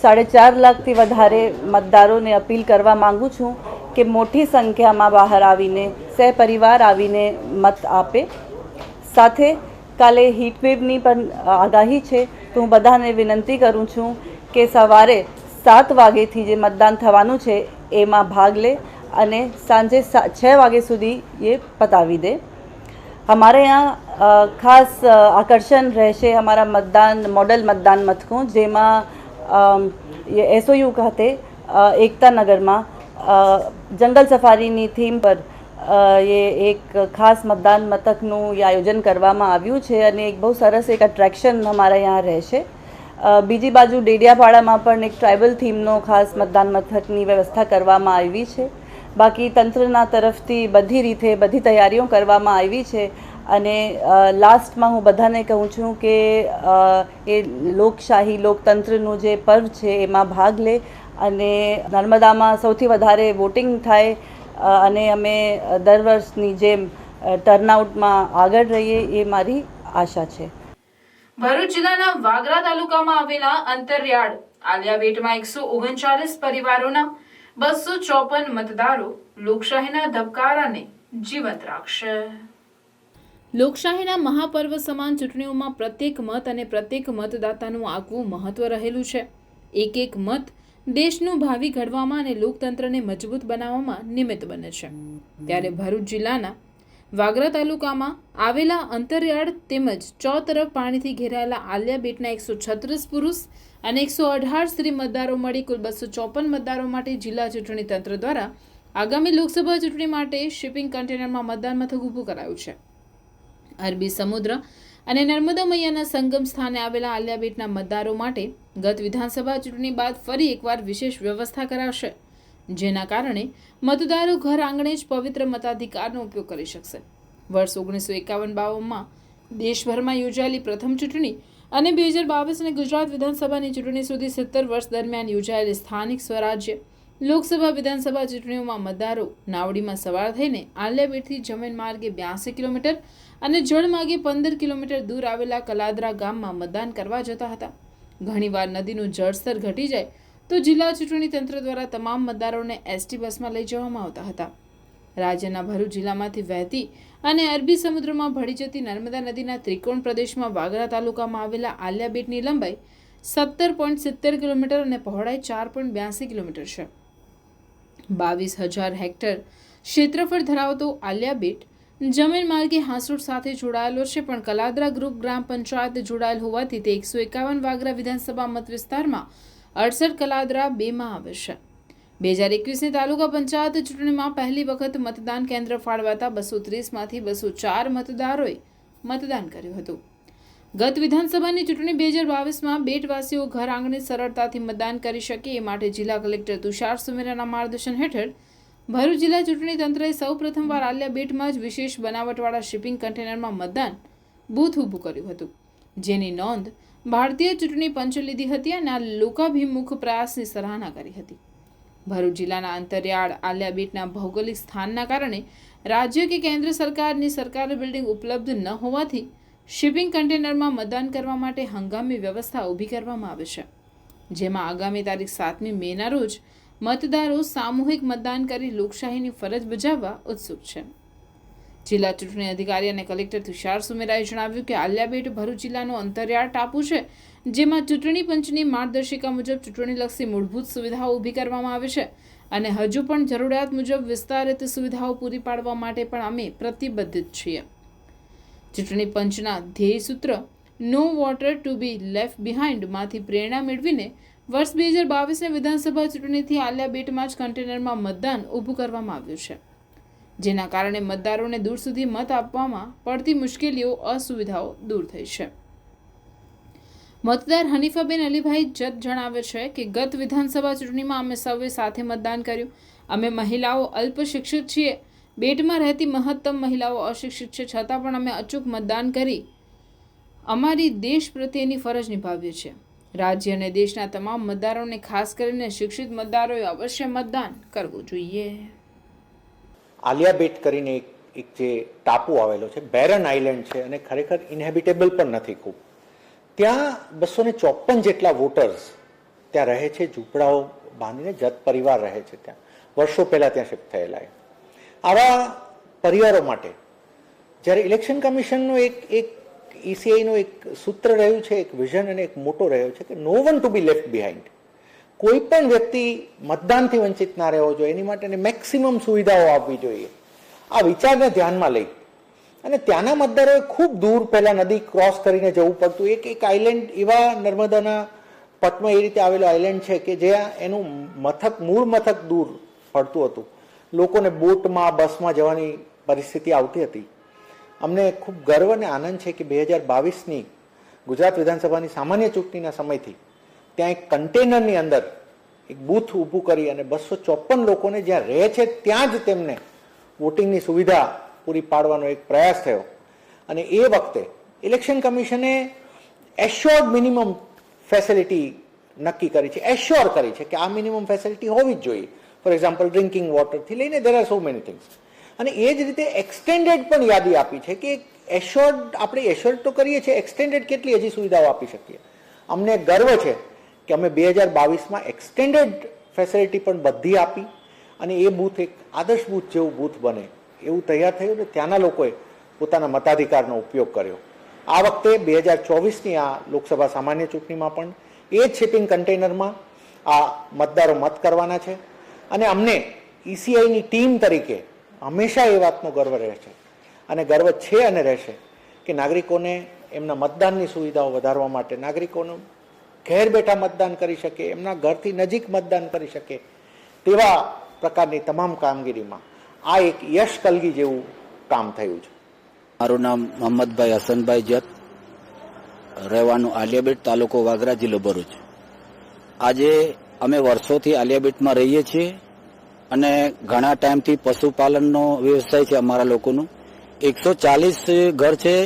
4.5 લાખથી વધારે મતદારોને અપીલ કરવા માંગુ છું કે મોટી સંખ્યામાં બહાર આવીને સહપરિવાર આવીને મત આપે. સાથે કાલે હીટવેવની પણ આગાહી છે, તો હું બધાને વિનંતી કરું છું કે સવારે 7 વાગ્યાથી જે મતદાન થવાનું છે એમાં ભાગ લે અને સાંજે 6 વાગ્યા સુધી એ પતાવી દે. हमारे यहाँ खास आकर्षण રહેશે हमारा मतदान मॉडल मतदान मथकों જેમાં ये एसओयू खाते एकता नगરમાં जंगल सफारीની થીમ પર ये एक खास मतदान મથકનું આયોજન કરવામાં આવ્યું છે અને એક બહુ સરસ એક એટ્રેક્શન हमारा यहाँ રહેશે. બીજી બાજુ ડેડિયાપાડામાં પણ એક ટ્રાઇબલ થીમનો ખાસ મતદાન મથકની વ્યવસ્થા કરવામાં આવી છે. બાકી તંત્રના તરફથી બધી રીતે બધી તૈયારીઓ કરવામાં આવી છે અને લાસ્ટમાં હું બધાને કહું છું કે એ લોકશાહી લોકતંત્રનું જે પર્વ છે એમાં ભાગ લે અને નર્મદામાં સૌથી વધારે વોટિંગ થાય અને અમે દર વર્ષની જેમ ટર્નઆઉટમાં આગળ રહીએ એ મારી આશા છે.
ભરૂચ જિલ્લાના વાગરા તાલુકામાં આવેલા અંતરિયાળ આલિયાબેટમાં 139 પરિવારોના 254 મતદારો લોકશાહીના ધબકારાને જીવંત રાખશે. લોકશાહીના મહાપર્વ સમાન ચૂંટણીઓમાં પ્રત્યેક મત અને પ્રત્યેક મતદાતાનું આગવું મહત્વ રહેલું છે. એક એક મત દેશનું ભાવિ ઘડવામાં અને લોકતંત્રને મજબૂત બનાવવામાં નિમિત્ત બને છે. ત્યારે ભરૂચ જિલ્લાના વાગરા તાલુકામાં આવેલા અંતરિયાળ તેમજ ચોતરફ પાણીથી ઘેરાયેલા આલિયાબેટના 136 પુરુષ અને 118 સ્ત્રી મતદારો મળી કુલ 254 મતદારો માટે જિલ્લા ચૂંટણી તંત્ર દ્વારા આગામી લોકસભા ચૂંટણી માટે શિપિંગ કન્ટેનરમાં મતદાન મથક ઊભું કરાયું છે. અરબી સમુદ્ર અને નર્મદા મૈયાના સંગમ સ્થાને આવેલા આલિયાબેટના મતદારો માટે ગત વિધાનસભા ચૂંટણી બાદ ફરી એકવાર વિશેષ વ્યવસ્થા કરાશે, જેના કારણે મતદારો ઘર આંગણે જ પવિત્ર મતાધિકારનો ઉપયોગ કરી શકશે. વર્ષ 1951-52માં દેશભરમાં યોજાયેલી પ્રથમ ચૂંટણી અને 2022 અને ગુજરાત વિધાનસભાની ચૂંટણી સુધી 17 વર્ષ દરમિયાન યોજાયેલી સ્થાનિક સ્વરાજ્ય લોકસભા વિધાનસભા ચૂંટણીઓમાં મતદારો નાવડીમાં સવાર થઈને આલિયાબેટથી જમીન માર્ગે 82 કિલોમીટર અને જળ માર્ગે 15 કિલોમીટર દૂર આવેલા કલાદરા ગામમાં મતદાન કરવા જતા હતા. ઘણીવાર નદીનું જળસ્તર ઘટી જાય તો જિલ્લા ચૂંટણી તંત્ર દ્વારા તમામ મતદારોને એસટી બસમાં લઈ જવામાં આવતા હતા. રાજ્યના ભરૂચ જિલ્લામાંથી વહેતી અને અરબી સમુદ્રમાં ભળી જતી નર્મદા નદીના ત્રિકોણ પ્રદેશમાં વાગરા તાલુકામાં આવેલા આલિયાબેટની લંબાઈ 17.70 કિલોમીટર અને પહોળાઈ 4.82 કિલોમીટર છે. 22,000 હેક્ટર ક્ષેત્રફળ ધરાવતો આલિયાબેટ જમીન માર્ગે હાંસોટ સાથે જોડાયેલો છે, પણ કલાદરા ગ્રુપ ગ્રામ પંચાયત જોડાયેલ હોવાથી તે 151 વાગરા વિધાનસભા મત વિસ્તારમાં 68 કલાદરા 2માં આવે છે. 2021ની તાલુકા પંચાયત ચૂંટણીમાં પહેલી વખત મતદાન કેન્દ્ર ફાળવાતા 230માંથી 204 મતદારોએ મતદાન કર્યું હતું. ગત વિધાનસભાની ચૂંટણી 2022માં બેટવાસીઓ ઘર આંગણે સરળતાથી મતદાન કરી શકે એ માટે જિલ્લા કલેક્ટર તુષાર સુમેરાના માર્ગદર્શન હેઠળ ભરૂચ જિલ્લા ચૂંટણી તંત્રએ સૌ પ્રથમવાર આલિયાબેટમાં જ વિશેષ બનાવટવાળા શિપિંગ કન્ટેનરમાં મતદાન બૂથ ઊભું કર્યું હતું, જેની નોંધ ભારતીય ચૂંટણી પંચે લીધી હતી અને આ લોકાભિમુખ પ્રયાસની સરાહના કરી હતી. ભરૂચ જિલ્લાના અંતરિયાળ આલિયાબેટના ભૌગોલિક સ્થાનના કારણે રાજ્ય કે કેન્દ્ર સરકારની સરકારી બિલ્ડિંગ ઉપલબ્ધ ન હોવાથી શિપિંગ કન્ટેનરમાં મતદાન કરવા માટે હંગામી વ્યવસ્થા ઊભી કરવામાં આવે છે, જેમાં આગામી તારીખ 7મી મેના રોજ મતદારો સામૂહિક મતદાન કરી લોકશાહીની ફરજ બજાવવા ઉત્સુક છે. જિલ્લા ચૂંટણી અધિકારી અને કલેક્ટર તુષાર સુમેરાએ જણાવ્યું કે આલિયાબેટ ભરૂચ જિલ્લાનો અંતરિયાળ ટાપુ છે, જેમાં ચૂંટણી પંચની માર્ગદર્શિકા મુજબ ચૂંટણીલક્ષી મૂળભૂત સુવિધાઓ ઊભી કરવામાં આવે છે અને હજુ પણ જરૂરિયાત મુજબ વિસ્તારિત સુવિધાઓ પૂરી પાડવા માટે પણ અમે પ્રતિબદ્ધ છીએ. ચૂંટણી પંચના ધ્યેય સૂત્ર no voter to be left behind માંથી પ્રેરણા મેળવીને વર્ષ 2022ની વિધાનસભા ચૂંટણીથી આલિયાબેટમાં જ કન્ટેનરમાં મતદાન ઊભું કરવામાં આવ્યું છે, જેના કારણે મતદારોને દૂર સુધી મત આપવામાં પડતી મુશ્કેલીઓ અસુવિધાઓ દૂર થઈ છે. મતદાર હનીફાબેન અલીભાઈ જત જણાવે છે કે ગત વિધાનસભા ચૂંટણીમાં અમે સૌએ સાથે મતદાન કર્યું. અમે મહિલાઓ અલ્પ શિક્ષિત છીએ. બેટમાં રહેતી મહત્તમ મહિલાઓ અશિક્ષિત છે, છતાં પણ અમે અચૂક મતદાન કરી અમારી દેશ પ્રત્યેની ફરજ નિભાવીએ છીએ. રાજ્ય અને દેશના તમામ મતદારોને, ખાસ કરીને શિક્ષિત મતદારોએ અવશ્ય મતદાન કરવું જોઈએ.
આલિયાબેટ કરીને એક જે ટાપુ આવેલો છે, બેરન આઇલેન્ડ છે અને ખરેખર ઇનહેબિટેબલ પણ નથી ખૂબ. ત્યાં 254 જેટલા વોટર્સ ત્યાં રહે છે, ઝૂંપડાઓ બાંધીને જત પરિવાર રહે છે ત્યાં, વર્ષો પહેલાં ત્યાં શિફ્ટ થયેલા. આવા પરિવારો માટે જ્યારે ઇલેક્શન કમિશનનો એક ઈસીઆઈનું એક સૂત્ર રહ્યું છે, એક વિઝન અને એક મોટો રહ્યો છે કે no one to be left behind. કોઈ પણ વ્યક્તિ મતદાનથી વંચિત ના રહેવો જોઈએ, એની માટે મેક્સિમમ સુવિધાઓ આપવી જોઈએ. આ વિચારને ધ્યાનમાં લઈ અને ત્યાંના મતદારોએ ખૂબ દૂર પહેલાં નદી ક્રોસ કરીને જવું પડતું. એક આઇલેન્ડ એવા નર્મદાના પટમાં એ રીતે આવેલો આઇલેન્ડ છે કે જ્યાં એનું મૂળ મથક દૂર પડતું હતું. લોકોને બોટમાં, બસમાં જવાની પરિસ્થિતિ આવતી હતી. અમને ખૂબ ગર્વ અને આનંદ છે કે 2022ની ગુજરાત વિધાનસભાની સામાન્ય ચૂંટણીના સમયથી ત્યાં એક કન્ટેનરની અંદર એક બૂથ ઊભું કરી અને 254 લોકોને જ્યાં રહે છે ત્યાં જ તેમને વોટિંગની સુવિધા પૂરી પાડવાનો એક પ્રયાસ થયો. અને એ વખતે ઇલેક્શન કમિશને એશ્યોર્ડ મિનિમમ ફેસિલિટી નક્કી કરી છે, એશ્યોર કરી છે કે આ મિનિમમ ફેસિલિટી હોવી જ જોઈએ. ફોર એક્ઝામ્પલ ડ્રિંકિંગ વોટરથી લઈને there are so many things. અને એ જ રીતે એક્સટેન્ડેડ પણ યાદી આપી છે કે એશ્યોર્ડ તો કરીએ છીએ, એક્સટેન્ડેડ કેટલી હજી સુવિધાઓ આપી શકીએ. અમને ગર્વ છે કે અમે 2022માં એક્સટેન્ડેડ ફેસિલિટી પણ બધી આપી અને એ બૂથ એક આદર્શ બૂથ જેવું બૂથ બને એવું તૈયાર થયું ને ત્યાંના લોકોએ પોતાના મતાધિકારનો ઉપયોગ કર્યો. આ વખતે 2024ની આ લોકસભા સામાન્ય ચૂંટણીમાં પણ એ જ શિપિંગ કન્ટેનરમાં આ મતદારો મત કરવાના છે અને અમને ECIની ટીમ તરીકે હંમેશા એ વાતનો ગર્વ રહે છે અને ગર્વ છે અને રહેશે કે નાગરિકોને એમના મતદાનની સુવિધાઓ વધારવા માટે નાગરિકોનું ઘેર બેઠા મતદાન કરી શકે, એમના ઘરથી નજીક મતદાન કરી શકે તેવા પ્રકારની તમામ કામગીરીમાં આ એક યશ કલગી જેવું કામ થયું છે.
મારું નામ મોહમ્મદભાઈ હસનભાઈ જત, રહેવાનું આલિયાબેટ, તાલુકો વાગરા, જિલ્લો ભરૂચ. આજે અમે વર્ષોથી આલિયાબેટમાં રહીએ છીએ અને ઘણા ટાઈમથી પશુપાલનનો વ્યવસાય છે અમારા લોકોનું. 140 ઘર છે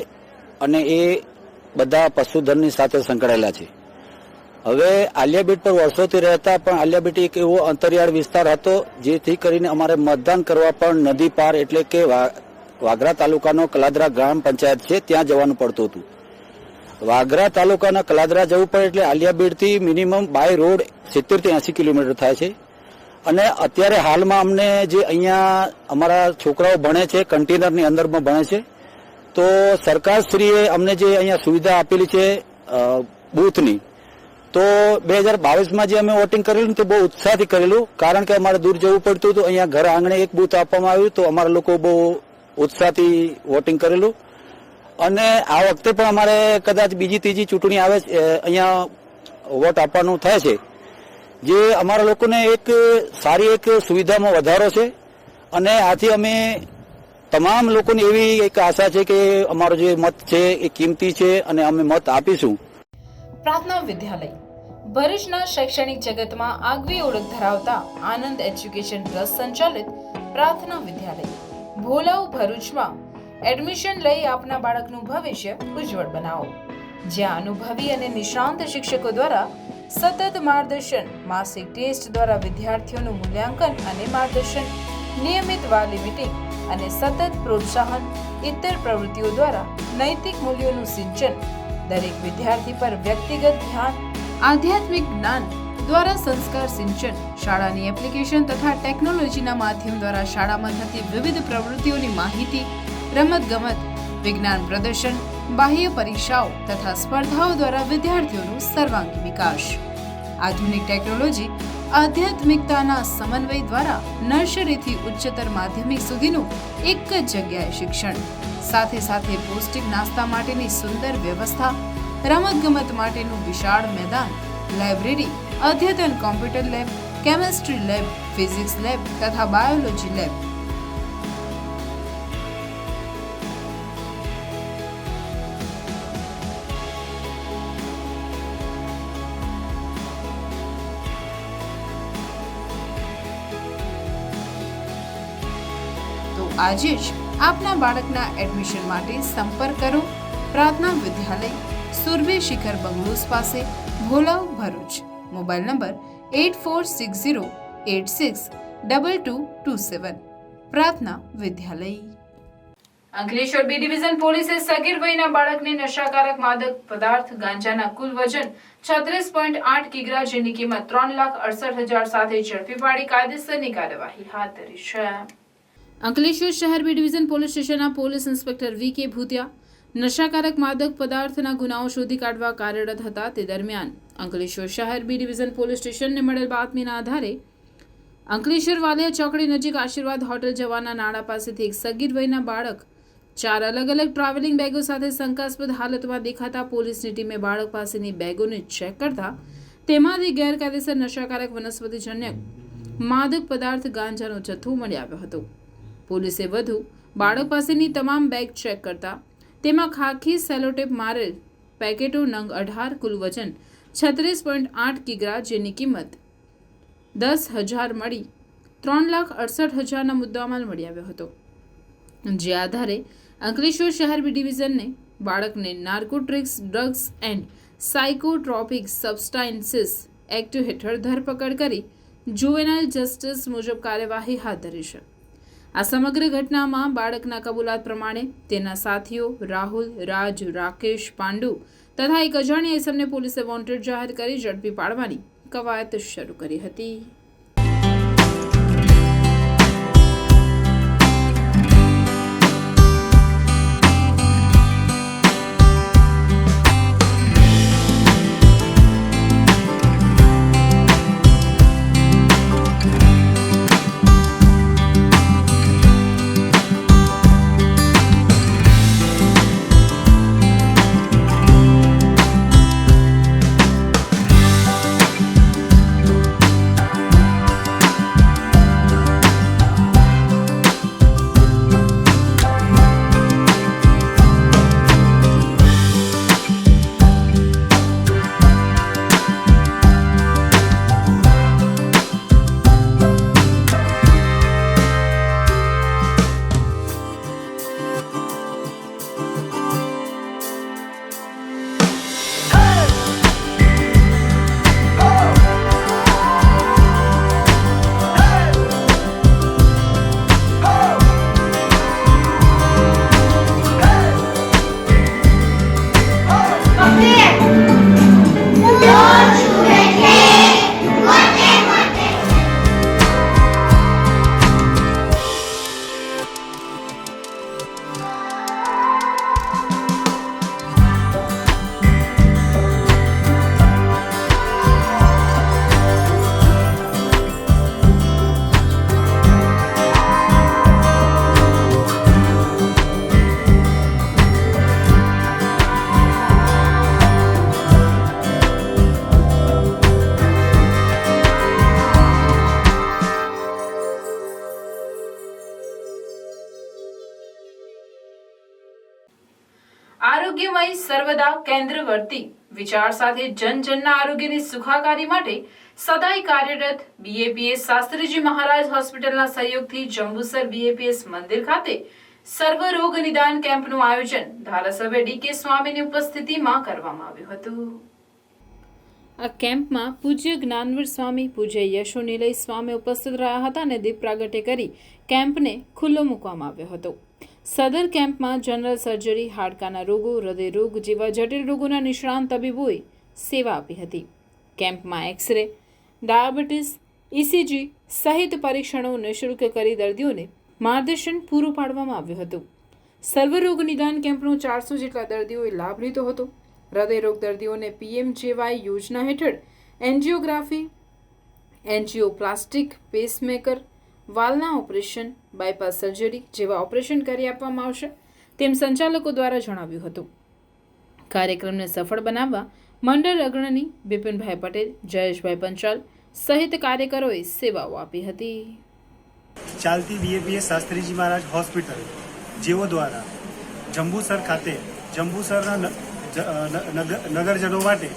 અને એ બધા પશુધનની સાથે સંકળાયેલા છે. હવે આલિયાબેટ પર વર્ષોથી રહેતા પણ આલિયાબેટ એક એવો અંતરિયાળ વિસ્તાર હતો જેથી કરીને અમારે મતદાન કરવા પણ નદી પાર એટલે કે વાગરા તાલુકાનો કલાદરા ગ્રામ પંચાયત છે ત્યાં જવાનું પડતું હતું. વાગરા તાલુકાના કલાદરા જવું પડે એટલે આલિયાબેટથી મિનિમમ બાય રોડ 70 થી 80 કિલોમીટર થાય છે. અને અત્યારે હાલમાં અમને જે અહીંયા અમારા છોકરાઓ ભણે છે કન્ટેનરની અંદરમાં ભણે છે, તો સરકારશ્રીએ અમને જે અહીંયા સુવિધા આપેલી છે બૂથની, તો 2022માં જે અમે વોટિંગ કરેલું તે બહુ ઉત્સાહથી કરેલું, કારણ કે અમારે દૂર જવું પડતું હતું. અહીંયા ઘર આંગણે એક બૂથ આપવામાં આવ્યું તો અમારા લોકો બહુ ઉત્સાહથી વોટિંગ કરેલું. અને આ વખતે પણ અમારે કદાચ બીજી ત્રીજી ચૂંટણી આવે અહીંયા વોટ આપવાનું થાય છે, જે અમારા લોકોને એક સારી એક સુવિધામાં વધારો છે. અને આથી અમે તમામ લોકોની એવી એક આશા છે કે અમારો જે મત છે એ કિંમતી છે અને અમે મત આપીશું.
પ્રાર્થના વિદ્યાલય ભરૂચના શૈક્ષણિક જગતમાં આગવી ઓળખ ધરાવતા આનંદ એજ્યુકેશન ટ્રસ્ટ સંચાલિત પ્રાર્થના વિદ્યાલય ભોલાવ ભરૂચમાં એડમિશન લઈ આપના બાળકનું ભવિષ્ય ઉજ્જવળ બનાવો. જ્યાં અનુભવી અને નિષ્ણાંત શિક્ષકો દ્વારા સતત માર્ગદર્શન, માસિક ટેસ્ટ દ્વારા વિદ્યાર્થીઓનું મૂલ્યાંકન અને માર્ગદર્શન, નિયમિત વાલી મીટિંગ અને સતત પ્રોત્સાહન, ઇતર પ્રવૃત્તિઓ દ્વારા નૈતિક મૂલ્યોનું સિંચન, દરેક વિદ્યાર્થી પર વ્યક્તિગત ધ્યાન, આધ્યાત્મિક જ્ઞાન દ્વારા સંસ્કાર સિંચન, શાળાની એપ્લિકેશન તથા ટેકનોલોજીના માધ્યમ દ્વારા શાળામાં થતી વિવિધ પ્રવૃત્તિઓની માહિતી, રમતગમત, વિજ્ઞાન પ્રદર્શન, બાહ્ય પરીક્ષાઓ તથા સ્પર્ધાઓ દ્વારા વિદ્યાર્થીઓનું સર્વાંગી વિકાસ. આધુનિક ટેકનોલોજી, આધ્યાત્મિકતાના સમન્વય દ્વારા નર્સરીથી ઉચ્ચતર માધ્યમિક સુધીનું એક જ જગ્યાએ શિક્ષણ, સાથે સાથે પૌષ્ટિક નાસ્તા માટેની સુંદર વ્યવસ્થા, રમતગમત માટેનું વિશાળ મેદાન, લાઇબ્રેરી, અદ્યતન computer lab, chemistry lab, physics lab તથા બાયોલોજી લેબ. તો આજે જ આપના બાળકના એડમિશન માટે સંપર્ક કરો પ્રાર્થના વિદ્યાલય, સુરભી શિખર બંગલોઝ પાસે, ભોલાવ, ભરૂચ. Mobile number 8460862227. પ્રાર્થના વિદ્યાલય. અંકલેશ્વર બી ડિવિઝન પોલીસે સગીર વયના બાળકને નશાકારક માદક પદાર્થ ગાંજાના કુલ વજન 36.8 કિગ્રા જેની કિંમત 3,68,000 સાથે ઝડપી પાડી કાયદેસરની કાર્યવાહી હાથ ધરી છે. અંકલેશ્વર શહેર બી ડિવિઝન પોલીસ સ્ટેશનના પોલીસ ઇન્સ્પેક્ટર V.K. ભૂતિયા નશાકારક માદક પદાર્થના ગુનાઓ શોધી કાઢવા કાર્યરત હતા. તે દરમિયાન અંકલેશ્વર શહેર બી ડિવિઝન પોલીસ સ્ટેશનને મળેલ બાતમીના આધારે અંકલેશ્વર વાલિયા ચોકડી નજીક આશીર્વાદ હોટલ જવાના નાળા પાસેથી એક સગીર વયના બાળક 4 અલગ અલગ ટ્રાવેલિંગ બેગો સાથે શંકાસ્પદ હાલતમાં દેખાતા પોલીસની ટીમે બાળક પાસેની બેગોને ચેક કરતા તેમાંથી ગેરકાયદેસર નશાકારક વનસ્પતિજન્ય માદક પદાર્થ ગાંજાનો જથ્થો મળી આવ્યો હતો. પોલીસે વધુ બાળક પાસેની તમામ બેગ ચેક કરતા તેમાં ખાખી સેલોટેપ મારેલ પેકેટો નંગ 18, કુલ વજન 36.8 કિગ્રા જેની કિંમત 10,000 મળી 3,68,000ના મુદ્દામાલ મળી આવ્યો હતો. જે આધારે અંકલેશ્વર શહેર બી ડિવિઝનને બાળકને narcotics, drugs and psychotropic સબસ્ટાન્સીસ act હેઠળ ધરપકડ કરી જુવેનાઇલ જસ્ટિસ મુજબ કાર્યવાહી હાથ ધરી છે. આ સમગ્ર ઘટનામાં બાળકના કબૂલાત પ્રમાણે તેના સાથીઓ રાહુલ, રાજ, રાકેશ, પાંડુ તથા એક અજાણ્યા ઇસમને પોલીસે વોન્ટેડ જાહેર કરી ઝડપી પાડવાની કવાયત શરૂ કરી હતી. આરોગ્યમય સર્વદા કેન્દ્રવર્તી વિચાર સાથે જનજનના આરોગ્યની સુખાકારી માટે સદાય કાર્યરત બીએપીએસ શાસ્ત્રીજી મહારાજ હોસ્પિટલના સહયોગથી જંબુસર બીએપીએસ મંદિર ખાતે સર્વ રોગ નિદાન કેમ્પનું આયોજન ધારાસભ્ય ડી.કે. સ્વામીની ઉપસ્થિતિમાં કરવામાં આવ્યું હતું. આ કેમ્પમાં પૂજ્ય જ્ઞાનવીર સ્વામી, પૂજ્ય યશોનિલય સ્વામી ઉપસ્થિત રહ્યા હતા અને દીપ પ્રાગટ્ય કરી કેમ્પને ખુલ્લો મૂકવામાં આવ્યો હતો. સદર કેમ્પમાં જનરલ સર્જરી, હાડકાના રોગો, હૃદય રોગ જેવા જટિલ રોગોના નિષ્ણાંત તબીબોએ સેવા આપી હતી. કેમ્પમાં એક્સરે, ડાયાબિટીસ, ઇસીજી સહિત પરીક્ષણો નિઃશુલ્ક કરી દર્દીઓને માર્ગદર્શન પૂરું પાડવામાં આવ્યું હતું. સર્વરોગ નિદાન કેમ્પનો 400 જેટલા દર્દીઓએ લાભ લીધો હતો. હૃદયરોગ દર્દીઓને PMJY યોજના હેઠળ એન્જિયોગ્રાફી, એન્જિયોપ્લાસ્ટિક, પેસમેકર, વાલના ઓપરેશન, બાયપાસ સર્જરી જેવા ઓપરેશન કરી આપવામાં આવશે તેમ સંચાલકો દ્વારા જણાવ્યું હતું. કાર્યક્રમને સફળ બનાવવા મંડળ અગ્રણી બિપિનભાઈ પટેલ, જયેશભાઈ પંચાલ સહિત કાર્યકરોએ સેવાઓ આપી હતી.
ચાલતી બીએપીએસ શાસ્ત્રીજી મહારાજ હોસ્પિટલ જેઓ દ્વારા જંબુસર ખાતે જંબુસરના નગરજનો માટે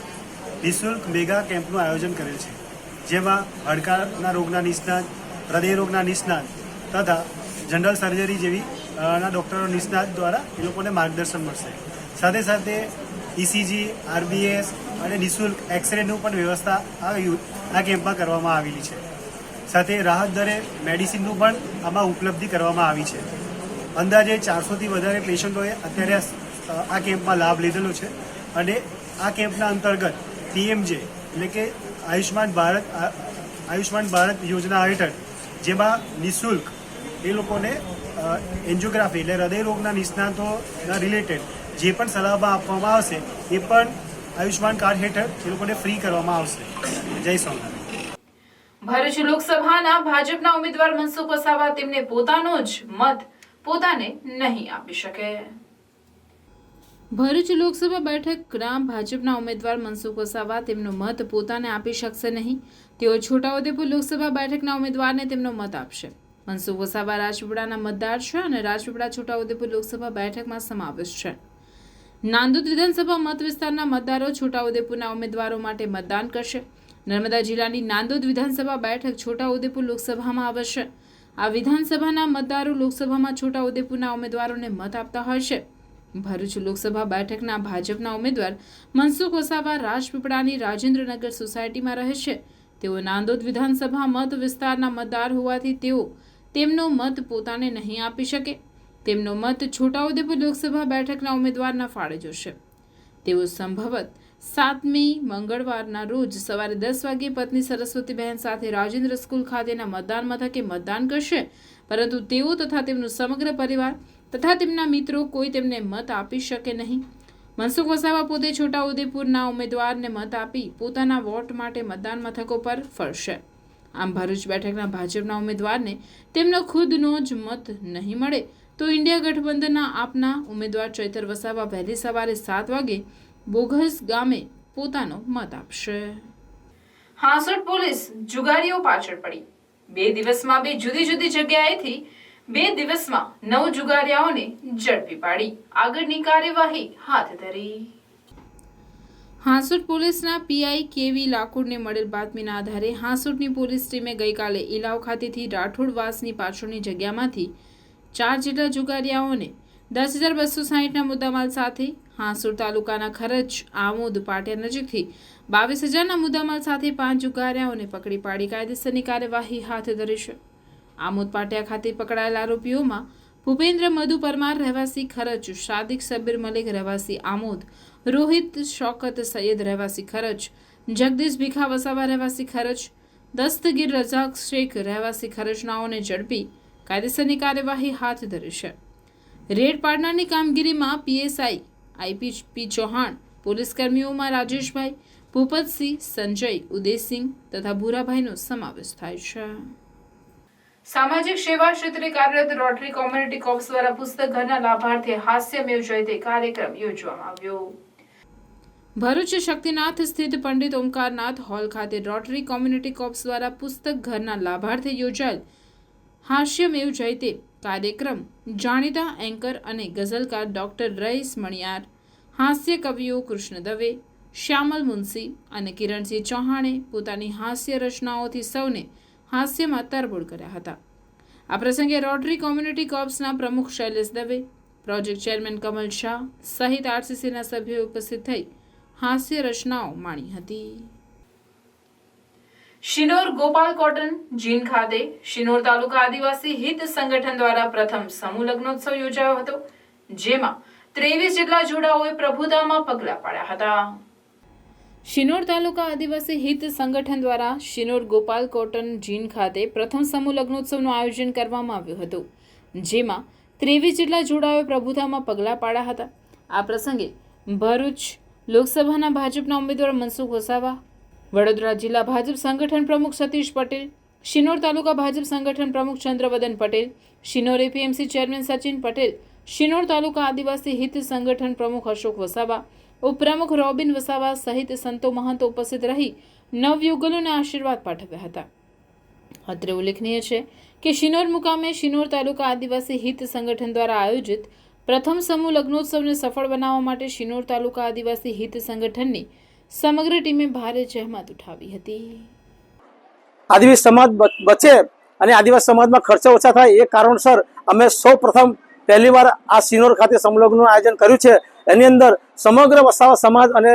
નિઃશુલ્ક મેગા કેમ્પનું આયોજન કરેલ છે, જેમાં હાડકાના રોગના નિષ્ણાત, હૃદય રોગના નિષ્ણાત તથા જનરલ સર્જરી જેવી ના ડૉક્ટરો નિષ્ણાત દ્વારા એ લોકોને માર્ગદર્શન મળશે. સાથે સાથે ઇસીજી, RBS અને નિઃશુલ્ક એક્સરેનું પણ વ્યવસ્થા આ કેમ્પમાં કરવામાં આવેલી છે. સાથે રાહત દરે મેડિસિનનું પણ આમાં ઉપલબ્ધિ કરવામાં આવી છે. અંદાજે 400થી વધારે પેશન્ટોએ અત્યારે આ કેમ્પમાં લાભ લીધેલો છે અને આ કેમ્પના અંતર્ગત PMJ એટલે કે આયુષ્માન ભારત યોજના હેઠળ જેમાં નિઃશુલ્ક એ લોકોને એન્જિયોગ્રાફી એટલે હૃદય રોગના નિષ્ણાતોના રિલેટેડ જે પણ સલાહમાં આપવામાં આવશે એ પણ આયુષ્માન કાર્ડ હેઠળ એ લોકોને ફ્રી કરવામાં આવશે. જય સ્વામિનારાયણ.
ભરૂચ લોકસભાના ભાજપના ઉમેદવાર મનસુખ વસાવા તેમને પોતાનો જ મત પોતાને નહીં આપી શકે. ભરૂચ લોકસભા બેઠકના ભાજપના ઉમેદવાર મનસુખ વસાવા તેમનો મત પોતાને આપી શકશે નહીં. તેઓ છોટાઉદેપુર લોકસભા બેઠકના ઉમેદવારને તેમનો મત આપશે. મનસુખ વસાવા રાજપીપળાના મતદાર છે અને રાજપીપળા છોટાઉદેપુર લોકસભા બેઠકમાં સમાવેશ છે. નાંદોદ વિધાનસભા મત વિસ્તારના મતદારો છોટાઉદેપુરના ઉમેદવારો માટે મતદાન કરશે. નર્મદા જિલ્લાની નાંદોદ વિધાનસભા બેઠક છોટાઉદેપુર લોકસભામાં આવે છે. આ વિધાનસભાના મતદારો લોકસભામાં છોટાઉદેપુરના ઉમેદવારોને મત આપતા હોય છે. ભરૂચ લોકસભા બેઠકના ભાજપના ઉમેદવાર મનસુખ વસાવા રાજપીપળાની રાજેન્દ્રનગર સોસાયટીમાં રહે છે. તેઓ નાંદોદ વિધાનસભા મત વિસ્તારના મતદાર હોવાથી તેઓ તેમનો મત પોતાને નહીં આપી શકે. તેમનો મત છોટાઉદેપુર લોકસભા બેઠકના ઉમેદવારના ફાળે જશે. તેઓ સંભવત 7મી મંગળવારના રોજ સવારે 10 વાગ્યે પત્ની સરસ્વતીબહેન સાથે રાજેન્દ્ર સ્કૂલ ખાતેના મતદાન મથકે મતદાન કરશે, પરંતુ તેઓ તથા તેમનું સમગ્ર પરિવાર તથા તેમના મિત્રો કોઈ તેમને મત આપી શકે નહીં. મનસુખ વસાવા પોતે છોટાઉદેપુરના ઉમેદવારને મત આપી પોતાના વોટ માટે મતદાન મથકો પર ફરશે. આમ ભરૂચ બેઠકના ભાજપના ઉમેદવારને તેમનો ખુદનો જ મત નહીં મળે તો ઇન્ડિયા ગઠબંધનના આપના ઉમેદવાર ચૈતર વસાવા વહેલી સવારે 7 વાગે બોઘસ ગામે પોતાનો મત આપશે. હાંસોટ પોલીસ જુગારીઓ પાછળ પડી. 2 દિવસમાં 2 જુદી જુદી જગ્યાએથી 2 દિવસમાં 9 જુગારીઓને ઝડપી પાડી આગળની કાર્યવાહી હાથ ધરી. હાંસોટ પોલીસના પીઆઈ કેવી લાકુડને મળેલ બાતમીના આધારે હાંસોટની પોલીસ ટીમે ગઈકાલે ઇલાવ ખાતેથી રાઠોડવાસની પાછળની જગ્યામાંથી 4 જેટલા જુગારીઓને 10,260ના મુદ્દામાલ સાથે હાંસોટ તાલુકાના ખરચ આમોદ પાટિયા નજીકથી 22,000ના મુદ્દામાલ સાથે 5 જુગારીઓને પકડી પાડી કાયદેસરની કાર્યવાહી હાથ ધરી છે. આમોદ પાટિયા ખાતે પકડાયેલા આરોપીઓમાં ભૂપેન્દ્ર મધુ પરમાર રહેવાસી ખરચ, સાદિક સબીર મલિક રહેવાસી આમોદ, રોહિત શૌકત સૈયદ રહેવાસી ખરચ, જગદીશ ભીખા વસાવા રહેવાસી ખરચ, દસ્તગીર રઝાક શેખ રહેવાસી ખરચનાઓને ઝડપી કાયદેસરની કાર્યવાહી હાથ ધરી છે. રેડ પાડનારની કામગીરીમાં પીએસઆઈ આઈપી ચૌહાણ, પોલીસ કર્મીઓમાં રાજેશભાઈ, ભૂપતસિંહ, સંજય, ઉદયસિંહ તથા ભૂરાભાઈનો સમાવેશ થાય છે. સામાજિક સેવા ક્ષેત્રે કાર્યરત રોટરી કોમ્યુનિટી કોર્પ્સ દ્વારા પુસ્તક ઘરના લાભાર્થે હાસ્યમેવ જયતે કાર્યક્રમ યોજવામાં આવ્યો. ભરૂચ શક્તિનાથ સ્થિત પંડિત ઓમકારનાથ હોલ ખાતે રોટરી કોમ્યુનિટી કોર્પ્સ દ્વારા પુસ્તક ઘરના લાભાર્થે યોજાયેલ હાસ્યમેવ જયતે કાર્યક્રમ જાણીતા એન્કર અને ગઝલકાર ડોક્ટર રઈસ મણિયાર, હાસ્ય કવિઓ કૃષ્ણ દવે, શ્યામલ મુનશી અને કિરણસિંહ ચૌહાણે પોતાની હાસ્ય રચનાઓથી સૌને હાસ્યમાં તરબોળ કર્યા હતા. આ પ્રસંગે રોટરી કોમ્યુનિટી કોર્પ્સના પ્રમુખ શૈલેષ દવે, પ્રોજેક્ટ ચેરમેન કમલ શાહ સહિત આરસીસીના સભ્યો ઉપસ્થિત થઈ હાસ્ય રચનાઓ માણી હતી. શિનોર ગોપાલ કોટન જીન ખાતે શિનોર તાલુકા આદિવાસી હિત સંગઠન દ્વારા પ્રથમ સમૂહ લગ્નોત્સવ યોજાયો હતો, જેમાં 23 જેટલા જોડાઓએ પ્રભુતામાં પગલાં પાડ્યા હતા. શિનોર તાલુકા આદિવાસી હિત સંગઠન દ્વારા શિનોર ગોપાલ કોટન જીન ખાતે પ્રથમ સમૂહ લગ્નોત્સવનું આયોજન કરવામાં આવ્યું હતું, જેમાં 23 જેટલા જોડાઓએ પ્રભુતામાં પગલાં પાડ્યા હતા. આ પ્રસંગે ભરૂચ લોકસભાના ભાજપના ઉમેદવાર મનસુખ વસાવા, વડોદરા જિલ્લા ભાજપ સંગઠન પ્રમુખ સતીશ પટેલ, શિનોર તાલુકા ભાજપ સંગઠન પ્રમુખ ચંદ્રવદન પટેલ, શિનોર એપીએમસી ચેરમેન સચિન પટેલ, શિનોર તાલુકા આદિવાસી હિત સંગઠન પ્રમુખ અશોક વસાવા, ઉપપ્રમુખ રોબિન વસાવા સહિત સંતો મહંતો ઉપસ્થિત રહી નવયુગલોને આશીર્વાદ પાઠવ્યા હતા. અત્રે ઉલ્લેખનીય છે કે શિનોર મુકામે શિનોર તાલુકા આદિવાસી હિત સંગઠન દ્વારા આયોજિત પ્રથમ સમૂહ લગ્નોત્સવને સફળ બનાવવા માટે શિનોર તાલુકા આદિવાસી હિત સંગઠનની સમગ્ર ટીમે ભારે જહેમત ઉઠાવી હતી.
આદિવાસી સમાજ બચે અને આદિવાસી સમાજમાં ખર્ચો ઓછા થાય એ કારણસર અમે સૌ પ્રથમ પહેલીવાર આ શિનોર ખાતે સમૂહલગ્નનું આયોજન કર્યું છે. એની અંદર સમગ્ર વસાવા સમાજ અને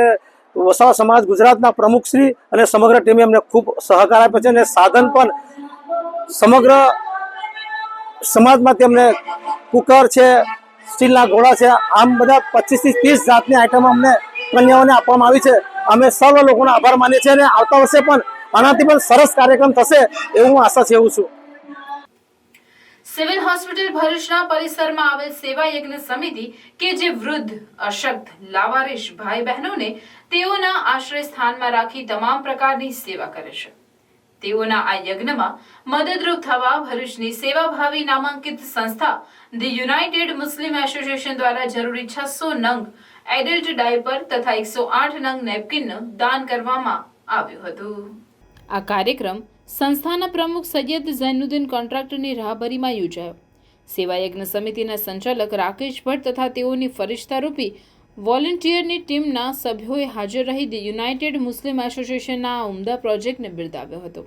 વસાવા સમાજ ગુજરાતના પ્રમુખશ્રી અને સમગ્ર ટીમે અમને ખૂબ સહકાર આપ્યો છે અને સાધન પણ સમગ્ર સમાજમાંથી અમને કુકર છે, સ્ટીલના ઘોડા છે, આમ બધા 25 થી 30 જાતની આઈટમ અમને કન્યાઓને આપવામાં આવી છે. અમે સર્વ લોકોનો આભાર માનીએ છીએ અને આવતા વર્ષે પણ આનાથી પણ સરસ કાર્યક્રમ થશે એવું હું આશા સેવું છું.
સિવિલ હોસ્પિટલ ભરૂચના પરિસરમાં આવેલ સેવા યજ્ઞ સમિતિ કે જે વૃદ્ધ, અશક્ત, લાવારિસ ભાઈ બહેનોને તેઓના આશ્રય સ્થાનમાં રાખી તમામ પ્રકારની સેવા કરે છે. તેઓના આ યજ્ઞમાં મદદરૂપ થવા ભરૂચની સેવાભાવી નામાંકિત સંસ્થા ધી યુનાઇટેડ મુસ્લિમ એસોસિએશન દ્વારા જરૂરી 600 નંગ એડલ્ટ ડાયપર તથા 108 નંગ નેપકિનનું દાન કરવામાં આવ્યું હતું. આ કાર્યક્રમ સંસ્થાના પ્રમુખ સૈયદ ઝૈનુદ્દીન કોન્ટ્રાક્ટરની રાહબરીમાં યોજાયો. સેવા યજ્ઞ સમિતિના સંચાલક રાકેશ ભટ્ટ તથા તેઓની ફરિશ્તારૂપી વોલેન્ટિયરની ટીમના સભ્યોએ હાજર રહી ધી યુનાઇટેડ મુસ્લિમ એસોસિએશનના આ ઉમદા પ્રોજેક્ટને બિરદાવ્યો હતો.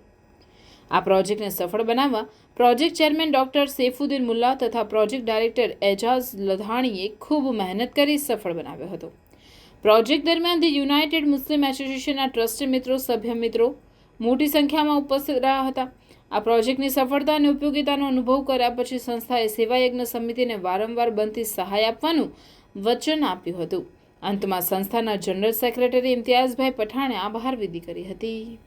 આ પ્રોજેક્ટને સફળ બનાવવા project chairman doctor Saifuddin Mulla તથા પ્રોજેક્ટ ડાયરેક્ટર એજાઝ લધાણીએ ખૂબ મહેનત કરી સફળ બનાવ્યો હતો. પ્રોજેક્ટ દરમિયાન ધી યુનાઇટેડ મુસ્લિમ એસોસિએશનના ટ્રસ્ટી મિત્રો, સભ્ય મિત્રો મોટી સંખ્યામાં ઉપસ્થિત રહ્યા હતા. આ પ્રોજેક્ટની સફળતા અને ઉપયોગિતાનો અનુભવ કર્યા પછી સંસ્થાએ સેવાયજ્ઞ સમિતિને વારંવાર બનતી સહાય આપવાનું વચન આપ્યું હતું. અંતમાં સંસ્થાના જનરલ સેક્રેટરી ઇમ્તિયાઝભાઈ પઠાણે આભાર વિધિ કરી હતી.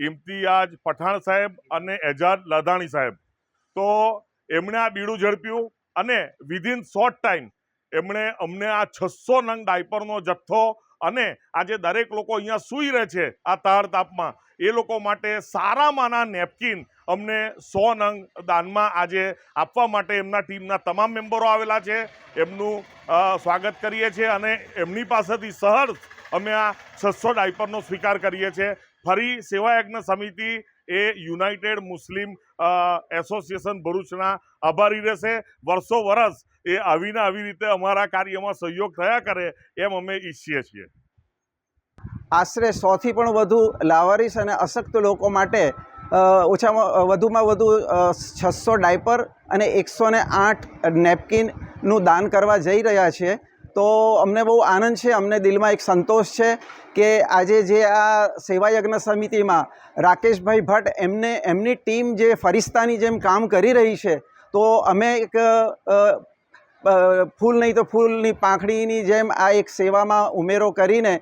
ઇમ્તિયાઝ પઠાણ સાહેબ અને એજાજ લાધાણી સાહેબ, તો એમણે આ બીડું ઝડપ્યું અને વિધિન શોર્ટ ટાઈમ એમણે અમને આ 600 નંગ ડાયપરનો જથ્થો અને આજે દરેક લોકો અહીંયા સૂઈ રહે છે આ તાર તાપમાં, એ લોકો માટે સારામાંના નેપકિન અમને 100 નંગ દાનમાં આજે આપવા માટે એમના ટીમના તમામ મેમ્બરો આવેલા છે. એમનું સ્વાગત કરીએ છીએ અને એમની પાસેથી સહર્ષ અમે આ 600 ડાયપરનો સ્વીકાર કરીએ છીએ. ફરી સેવાયજ્ઞ સમિતિ એ યુનાઇટેડ મુસ્લિમ એસોસિએશન ભરૂચના આભારી રહેશે. વર્ષો વર્ષ એ આવીને આવી રીતે અમારા કાર્યમાં સહયોગ થયા કરે એમ અમે ઈચ્છીએ છીએ.
આશરે 100થી પણ વધુ લાવારીસ અને અશક્ત લોકો માટે વધુમાં વધુ 600 ડાયપર અને 108 નેપકિનનું દાન કરવા જઈ રહ્યા છે. તો અમને બહુ આનંદ છે, અમને દિલમાં એક સંતોષ છે કે આજે જે આ સેવાયજ્ઞ સમિતિમાં રાકેશભાઈ ભટ્ટ એમની ટીમ જે ફરિશ્તાની જેમ કામ કરી રહી છે, તો અમે એક ફૂલ નહીં તો ફૂલની પાંખડીની જેમ આ એક સેવામાં ઉમેરો કરીને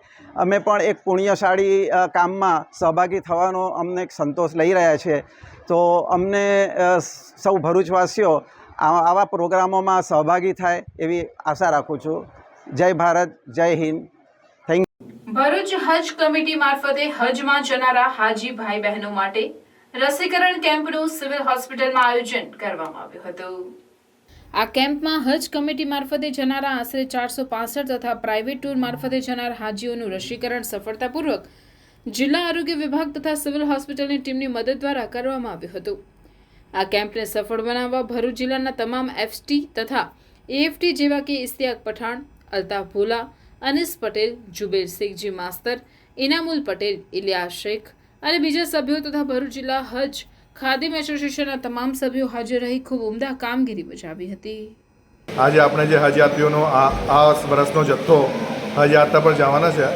અમે પણ એક પુણ્યશાળી કામમાં સહભાગી થવાનો અમને એક સંતોષ લઈ રહ્યા છે. તો અમને સૌ ભરૂચવાસીઓ આવા પ્રોગ્રામોમાં સહભાગી થાય એવી આશા રાખું છું. જય ભારત, જય હિન્દ. Thank you.
ભરૂચ હજ કમિટી મારફતે હજમાં જનારા હાજી ભાઈ બહેનો માટે રસીકરણ કેમ્પનું સિવિલ હોસ્પિટલમાં આયોજન કરવામાં આવ્યું હતું. આ કેમ્પમાં હજ કમિટી મારફતે જનારા આશરે 465 તથા પ્રાઇવેટ ટૂર મારફતે જનાર હાજીઓનું રસીકરણ સફળતાપૂર્વક જિલ્લા આરોગ્ય વિભાગ તથા સિવિલ હોસ્પિટલની ટીમની મદદ દ્વારા કરવામાં આવ્યું હતું. આ કેમ્પને સફળ બનાવવા ભરૂચ જિલ્લાના તમામ એફટી તથા એએફટી જેવા કે ઇશ્તિયાક પઠાણ, અલ્તાફ ભોલા, અનીસ પટેલ, જુબેર શેખજી માસ્તર, ઇનામુલ પટેલ, ઇલિયાસ શેખ અને બીજા સભ્યો તથા ભરૂચ જિલ્લા હજ ખાદિમ એસોસિએશનના તમામ સભ્યો હાજર રહી ખૂબ ઉમદા કામગીરી બજાવી હતી.
આજે આપણે જે હજ યાત્રીઓનો આ વર્ષનો જથ્થો હજ યાત્રા પર જવાના છે,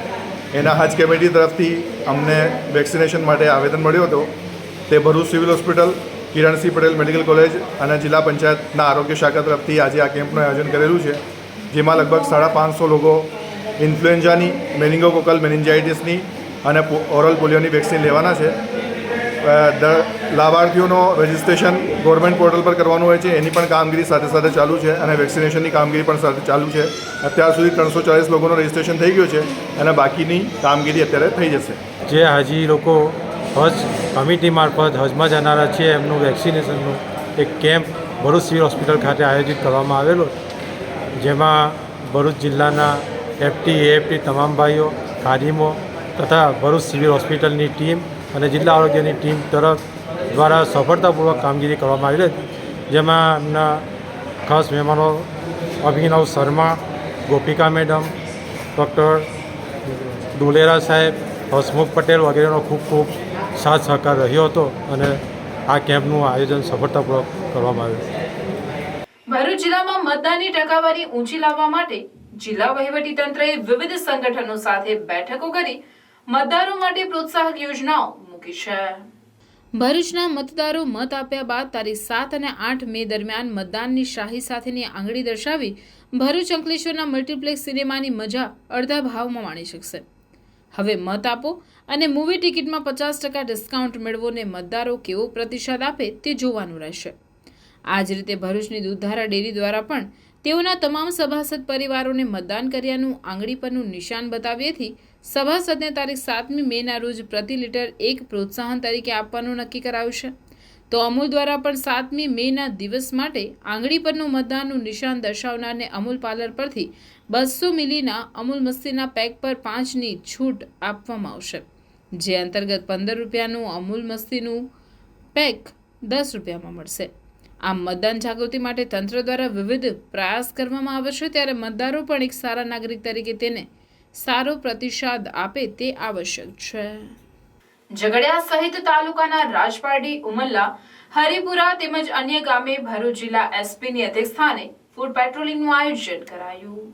એના હજ કમિટી તરફથી અમને વેક્સિનેશન માટે આવેદન મળ્યું હતું. તે Bharuch civil hospital, Kiransinh Patel medical college અને જિલ્લા પંચાયતના આરોગ્ય શાખા તરફથી આજે આ કેમ્પનું આયોજન કરેલું છે, જેમાં લગભગ 550 લોકો ઇન્ફ્લુએન્ઝાની, મેનિંગોકોકલ મેનિન્જાઇટિસની અને ઓરલ પોલિયોની વેક્સિન લેવાના છે. લાભાર્થીઓનો રજિસ્ટ્રેશન ગવર્મેન્ટ પોર્ટલ પર કરવાનું હોય છે, એની પણ કામગીરી સાથે સાથે ચાલુ છે અને વેક્સિનેશનની કામગીરી પણ સાથે ચાલુ છે. અત્યાર સુધી 340 લોકોનું રજિસ્ટ્રેશન થઈ ગયું છે અને બાકીની કામગીરી અત્યારે થઈ જશે.
જે હાજી લોકો હજ કમિટી મારફત હજમાં જનારા છે એમનું વેક્સિનેશનનું એક કેમ્પ ભરૂચ સિવિલ હોસ્પિટલ ખાતે આયોજિત કરવામાં આવેલો, જેમાં ભરૂચ જિલ્લાના એફટી એએફટી તમામ ભાઈઓ, ખાદીમો તથા ભરૂચ સિવિલ હોસ્પિટલની ટીમ અને જિલ્લા આરોગ્યની ટીમ તરફ દ્વારા સફળતાપૂર્વક કામગીરી કરવામાં આવેલી હતી. જેમાં એમના ખાસ મહેમાનો અભિનવ શર્મા, ગોપિકા મેડમ, ડૉક્ટર ડોલેરા સાહેબ, હસમુખ પટેલ વગેરેનો ખૂબ ખૂબ સાથ સહકાર રહ્યો હતો અને આ કેમ્પનું આયોજન સફળતાપૂર્વક કરવામાં આવ્યું.
ભરૂચ જિલ્લામાં મતદાનની ટકાવારી ઊંચી લાવવા માટે જિલ્લા વહીવટીતંત્રએ વિવિધ સંગઠનો સાથે બેઠકો કરી મતદારો માટે પ્રોત્સાહક યોજનાઓ મૂકી છે. ભરૂચના મતદારો મત આપ્યા બાદ તારીખ 7 અને 8 મે દરમિયાન મતદાનની શાહી સાથેની આંગળી દર્શાવી ભરૂચ અંકલેશ્વરના મલ્ટીપ્લેક્સ સિનેમાની મજા અડધા ભાવમાં માણી શકશે. હવે મત આપો અને મૂવી ટિકિટમાં 50% ડિસ્કાઉન્ટ મેળવો ને મતદારો કેવો પ્રતિસાદ આપે તે જોવાનું રહેશે. આ જ રીતે ભરૂચની દૂધધારા ડેરી દ્વારા પણ તેઓના તમામ સભાસદ પરિવારોને મતદાન કર્યાનું આંગળી પરનું નિશાન બતાવ્યાથી સભાસદને તારીખ 7મી મેના રોજ પ્રતિ લીટર 1 પ્રોત્સાહન તરીકે આપવાનું નક્કી કરાયું છે. તો અમૂલ દ્વારા પણ 7મી મેના દિવસ માટે આંગળી પરનું મતદાનનું નિશાન દર્શાવનારને અમૂલ પાર્લર પરથી 200 મિલીના અમૂલ મસ્તીના પેક પર 5ની છૂટ આપવામાં આવશે, જે અંતર્ગત 15 રૂપિયાનું અમૂલ મસ્તીનું પેક 10 રૂપિયામાં મળશે. આમ મતદાન જાગૃતિ માટે તંત્ર દ્વારા વિવિધ પ્રયાસ કરવામાં આવે છે, ત્યારે મતદારો પણ એક સારા નાગરિક તરીકે તેને સારો પ્રતિસાદ આપે તે આવશ્યક છે. ઝઘડિયા સહિત તાલુકાના રાજપારડી, ઉમલ્લા, હરિપુરા તેમજ અન્ય ગામે ભરૂચ જિલ્લા એસપીની અધ્યક્ષસ્થાને ફૂડ પેટ્રોલિંગનું આયોજન કરાયું.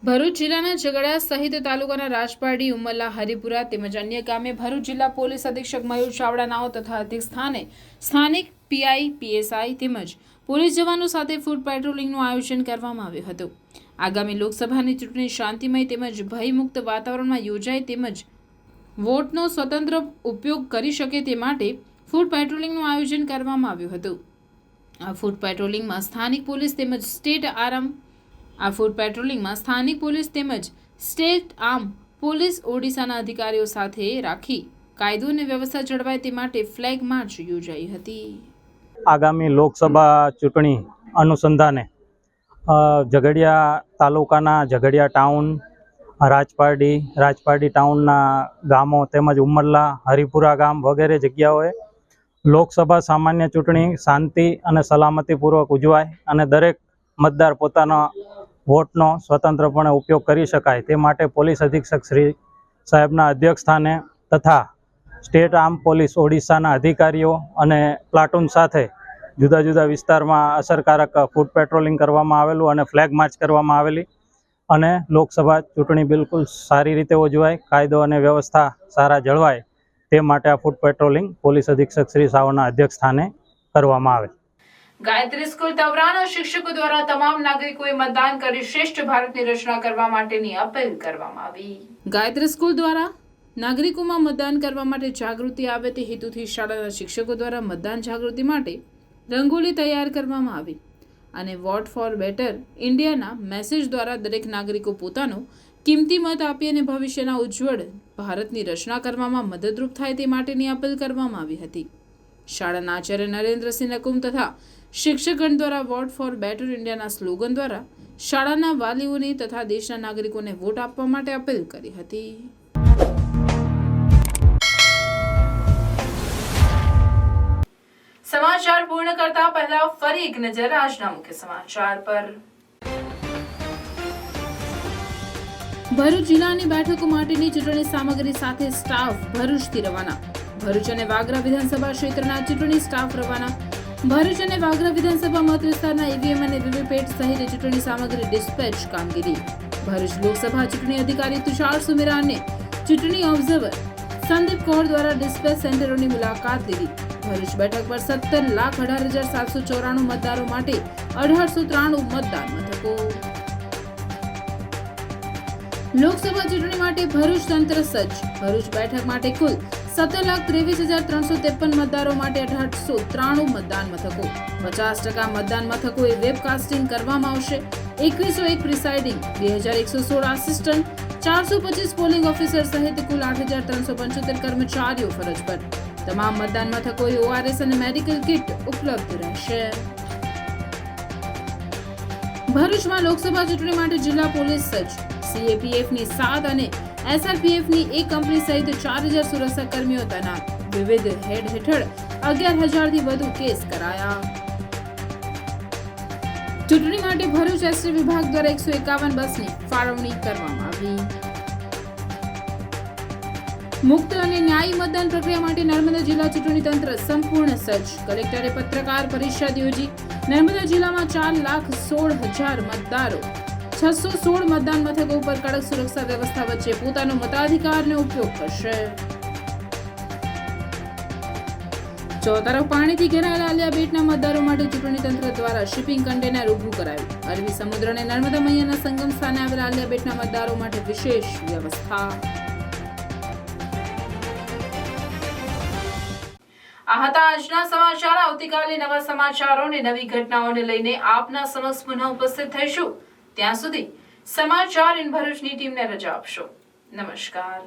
ભરૂચ જિલ્લાના ઝઘડિયા સહિત તાલુકાના રાજપારડી, ઉમરલા, હરિપુરા તેમજ અન્ય ગામે ભરૂચ જિલ્લા પોલીસ અધિક્ષક મયુર ચાવડાનાઓ તથા અધિક સ્થાને સ્થાનિક પીઆઈ, પીએસઆઈ તેમજ પોલીસ જવાનો સાથે ફૂડ પેટ્રોલિંગનું આયોજન કરવામાં આવ્યું હતું. આગામી લોકસભાની ચૂંટણી શાંતિમય તેમજ ભયમુક્ત વાતાવરણમાં યોજાય તેમજ વોટનો સ્વતંત્ર ઉપયોગ કરી શકે તે માટે ફૂડ પેટ્રોલિંગનું આયોજન કરવામાં આવ્યું હતું. આ ફૂડ પેટ્રોલિંગમાં સ્થાનિક પોલીસ તેમજ સ્ટેટ આર્મ પોલીસ ઓડિશાના અધિકારીઓ સાથે રાખી કાયદો અને વ્યવસ્થા જળવાય તે માટે ફ્લેગ માર્ચ યોજાઈ હતી.
આગામી લોકસભા ચૂંટણી અનુસંધાને ઝઘડિયા તાલુકાના ઝઘડિયા ટાઉન, રાજપારડી ટાઉનના ગામો તેમજ ઉમરલા, હરિપુરા ગામ વગેરે જગ્યાઓએ લોકસભા સામાન્ય ચૂંટણી શાંતિ અને સલામતીપૂર્વક ઉજવાય અને દરેક મતદાર પોતાના વોટનો સ્વતંત્રપણે ઉપયોગ કરી શકાય તે માટે પોલીસ અધિક્ષક શ્રી સાહેબના અધ્યક્ષ સ્થાને તથા સ્ટેટ આર્મ પોલીસ ઓડિશાના અધિકારીઓ અને પ્લાટૂન સાથે જુદા જુદા વિસ્તારમાં અસરકારક ફૂડ પેટ્રોલિંગ કરવામાં આવેલું અને ફ્લેગ માર્ચ કરવામાં આવેલી અને લોકસભા ચૂંટણી બિલકુલ સારી રીતે ઉજવાય, કાયદો અને વ્યવસ્થા સારા જળવાય તે માટે આ ફૂડ પેટ્રોલિંગ પોલીસ અધિક્ષક શ્રી સાવના અધ્યક્ષ સ્થાને કરવામાં આવે.
ગાયત્રી સ્કૂલ તવરાના શિક્ષકો દ્વારા તમામ નાગરિકોએ મતદાન કરી શ્રેષ્ઠ ભારતની રચના કરવા માટેની અપીલ કરવામાં આવી. ગાયત્રી સ્કૂલ દ્વારા નાગરિકોમાં મતદાન કરવા માટે જાગૃતિ આવે તે હેતુથી શાળાના શિક્ષકો દ્વારા મતદાન જાગૃતિ માટે રંગોલી તૈયાર કરવામાં આવી અને વોટ ફોર બેટર ઇન્ડિયાના મેસેજ દ્વારા દરેક નાગરિકો પોતાનો કિંમતી મત આપી અને ભવિષ્યના ઉજ્જવળ ભારતની રચના કરવામાં મદદરૂપ થાય તે માટેની અપીલ કરવામાં આવી હતી. શાળાના આચાર્ય નરેન્દ્રસિંહ નકુમ તથા શિક્ષકગણ દ્વારા વોટ ફોર બેટર ઇન્ડિયાના સ્લોગન દ્વારા શાળાના વાલીઓને તથા દેશના નાગરિકોને વોટ આપવા માટે અપીલ કરી હતી. સમાચાર પૂર્ણ કરતા પહેલા ફરી એક નજર આજના મુખ્ય સમાચાર પર. ભરૂચ જિલ્લાની બેઠકો માટેની ચૂંટણી સામગ્રી સાથે સ્ટાફ ભરૂચથી રવાના. ભરૂચ અને વાગરા વિધાનસભા ક્ષેત્રના ચૂંટણી સ્ટાફ રવાના. ભરૂચ અને વાગરા વિધાનસભા મત વિસ્તારના ઈવીએમ અને વીવીપેટ સહિત ચૂંટણી સામગ્રી ડિસ્પેચ કામગીરી. ભરૂચ લોકસભા ચૂંટણી અધિકારી તુષાર સુમેરા અને ચૂંટણી ઓબ્ઝર્વર સંદીપ કૌર દ્વારા ડિસ્પેચ સેન્ટરોની મુલાકાત લીધી. ભરૂચ બેઠક પર 17,18,794 મતદારો માટે 1893 મતદાન મથકો. લોકસભા ચૂંટણી માટે ભરૂચ તંત્ર સજ્જ. ભરૂચ બેઠક માટે કુલ 17,23,353 મતદારો માટે 1893 મતદાન મથકો. 50% મતદાન મથકોએ વેબકાસ્ટિંગ કરવામાં આવશે. 2101 પ્રિસાઇડિંગ, 2116 આસિસ્ટન્ટ, 425 પોલિંગ ઓફિસર સહિત કુલ 8,375 કર્મચારીઓ ફરજ પર. તમામ મતદાન મથકોએ ઓઆરએસ અને મેડિકલ કિટ ઉપલબ્ધ રહેશે. ભરૂચમાં લોકસભા ચૂંટણી માટે જિલ્લા પોલીસ સજ્જ. સીએપીએફની 7 અને એસઆરપીએફની 1 કંપની સહિત 4,000 સુરક્ષા કર્મીઓ તૈનાત. વિવિધ હેડ હેઠળ 11,000થી વધુ કેસ કરાયા. ચૂંટણી માટે ભરૂચ એસટી વિભાગ દ્વારા 151 બસની ફાળવણી કરવામાં આવી. મુક્ત અને ન્યાયી મતદાન પ્રક્રિયા માટે નર્મદા જિલ્લા ચૂંટણી તંત્ર સંપૂર્ણ સજ્જ. કલેક્ટરે પત્રકાર પરિષદ યોજી નર્મદા જિલ્લામાં 4,16,000 મતદારો 616 મતદાન મથકો ઉપર કડક સુરક્ષા વ્યવસ્થા વચ્ચે પોતાનો મતાધિકારનો ઉપયોગ કરશે. ચોતરફ પાણીથી ઘેરાયેલા આલિયા બેટના મતદારો માટે ચૂંટણી તંત્ર દ્વારા શિપિંગ કન્ટેનર ઊભું કરાયું. અરબી સમુદ્ર અને નર્મદા મૈયાના સંગમ સ્થાને આવેલા આલિયા બેટના મતદારો માટે વિશેષ વ્યવસ્થા. આ હતા આજના સમાચાર. આવતીકાલે નવા સમાચારો અને નવી ઘટનાઓને લઈને આપના સમક્ષ પુનઃ ઉપસ્થિત થઈશું. ત્યાં સુધી સમાચાર ઇન ભરૂચની ટીમને રજા આપશો. નમસ્કાર.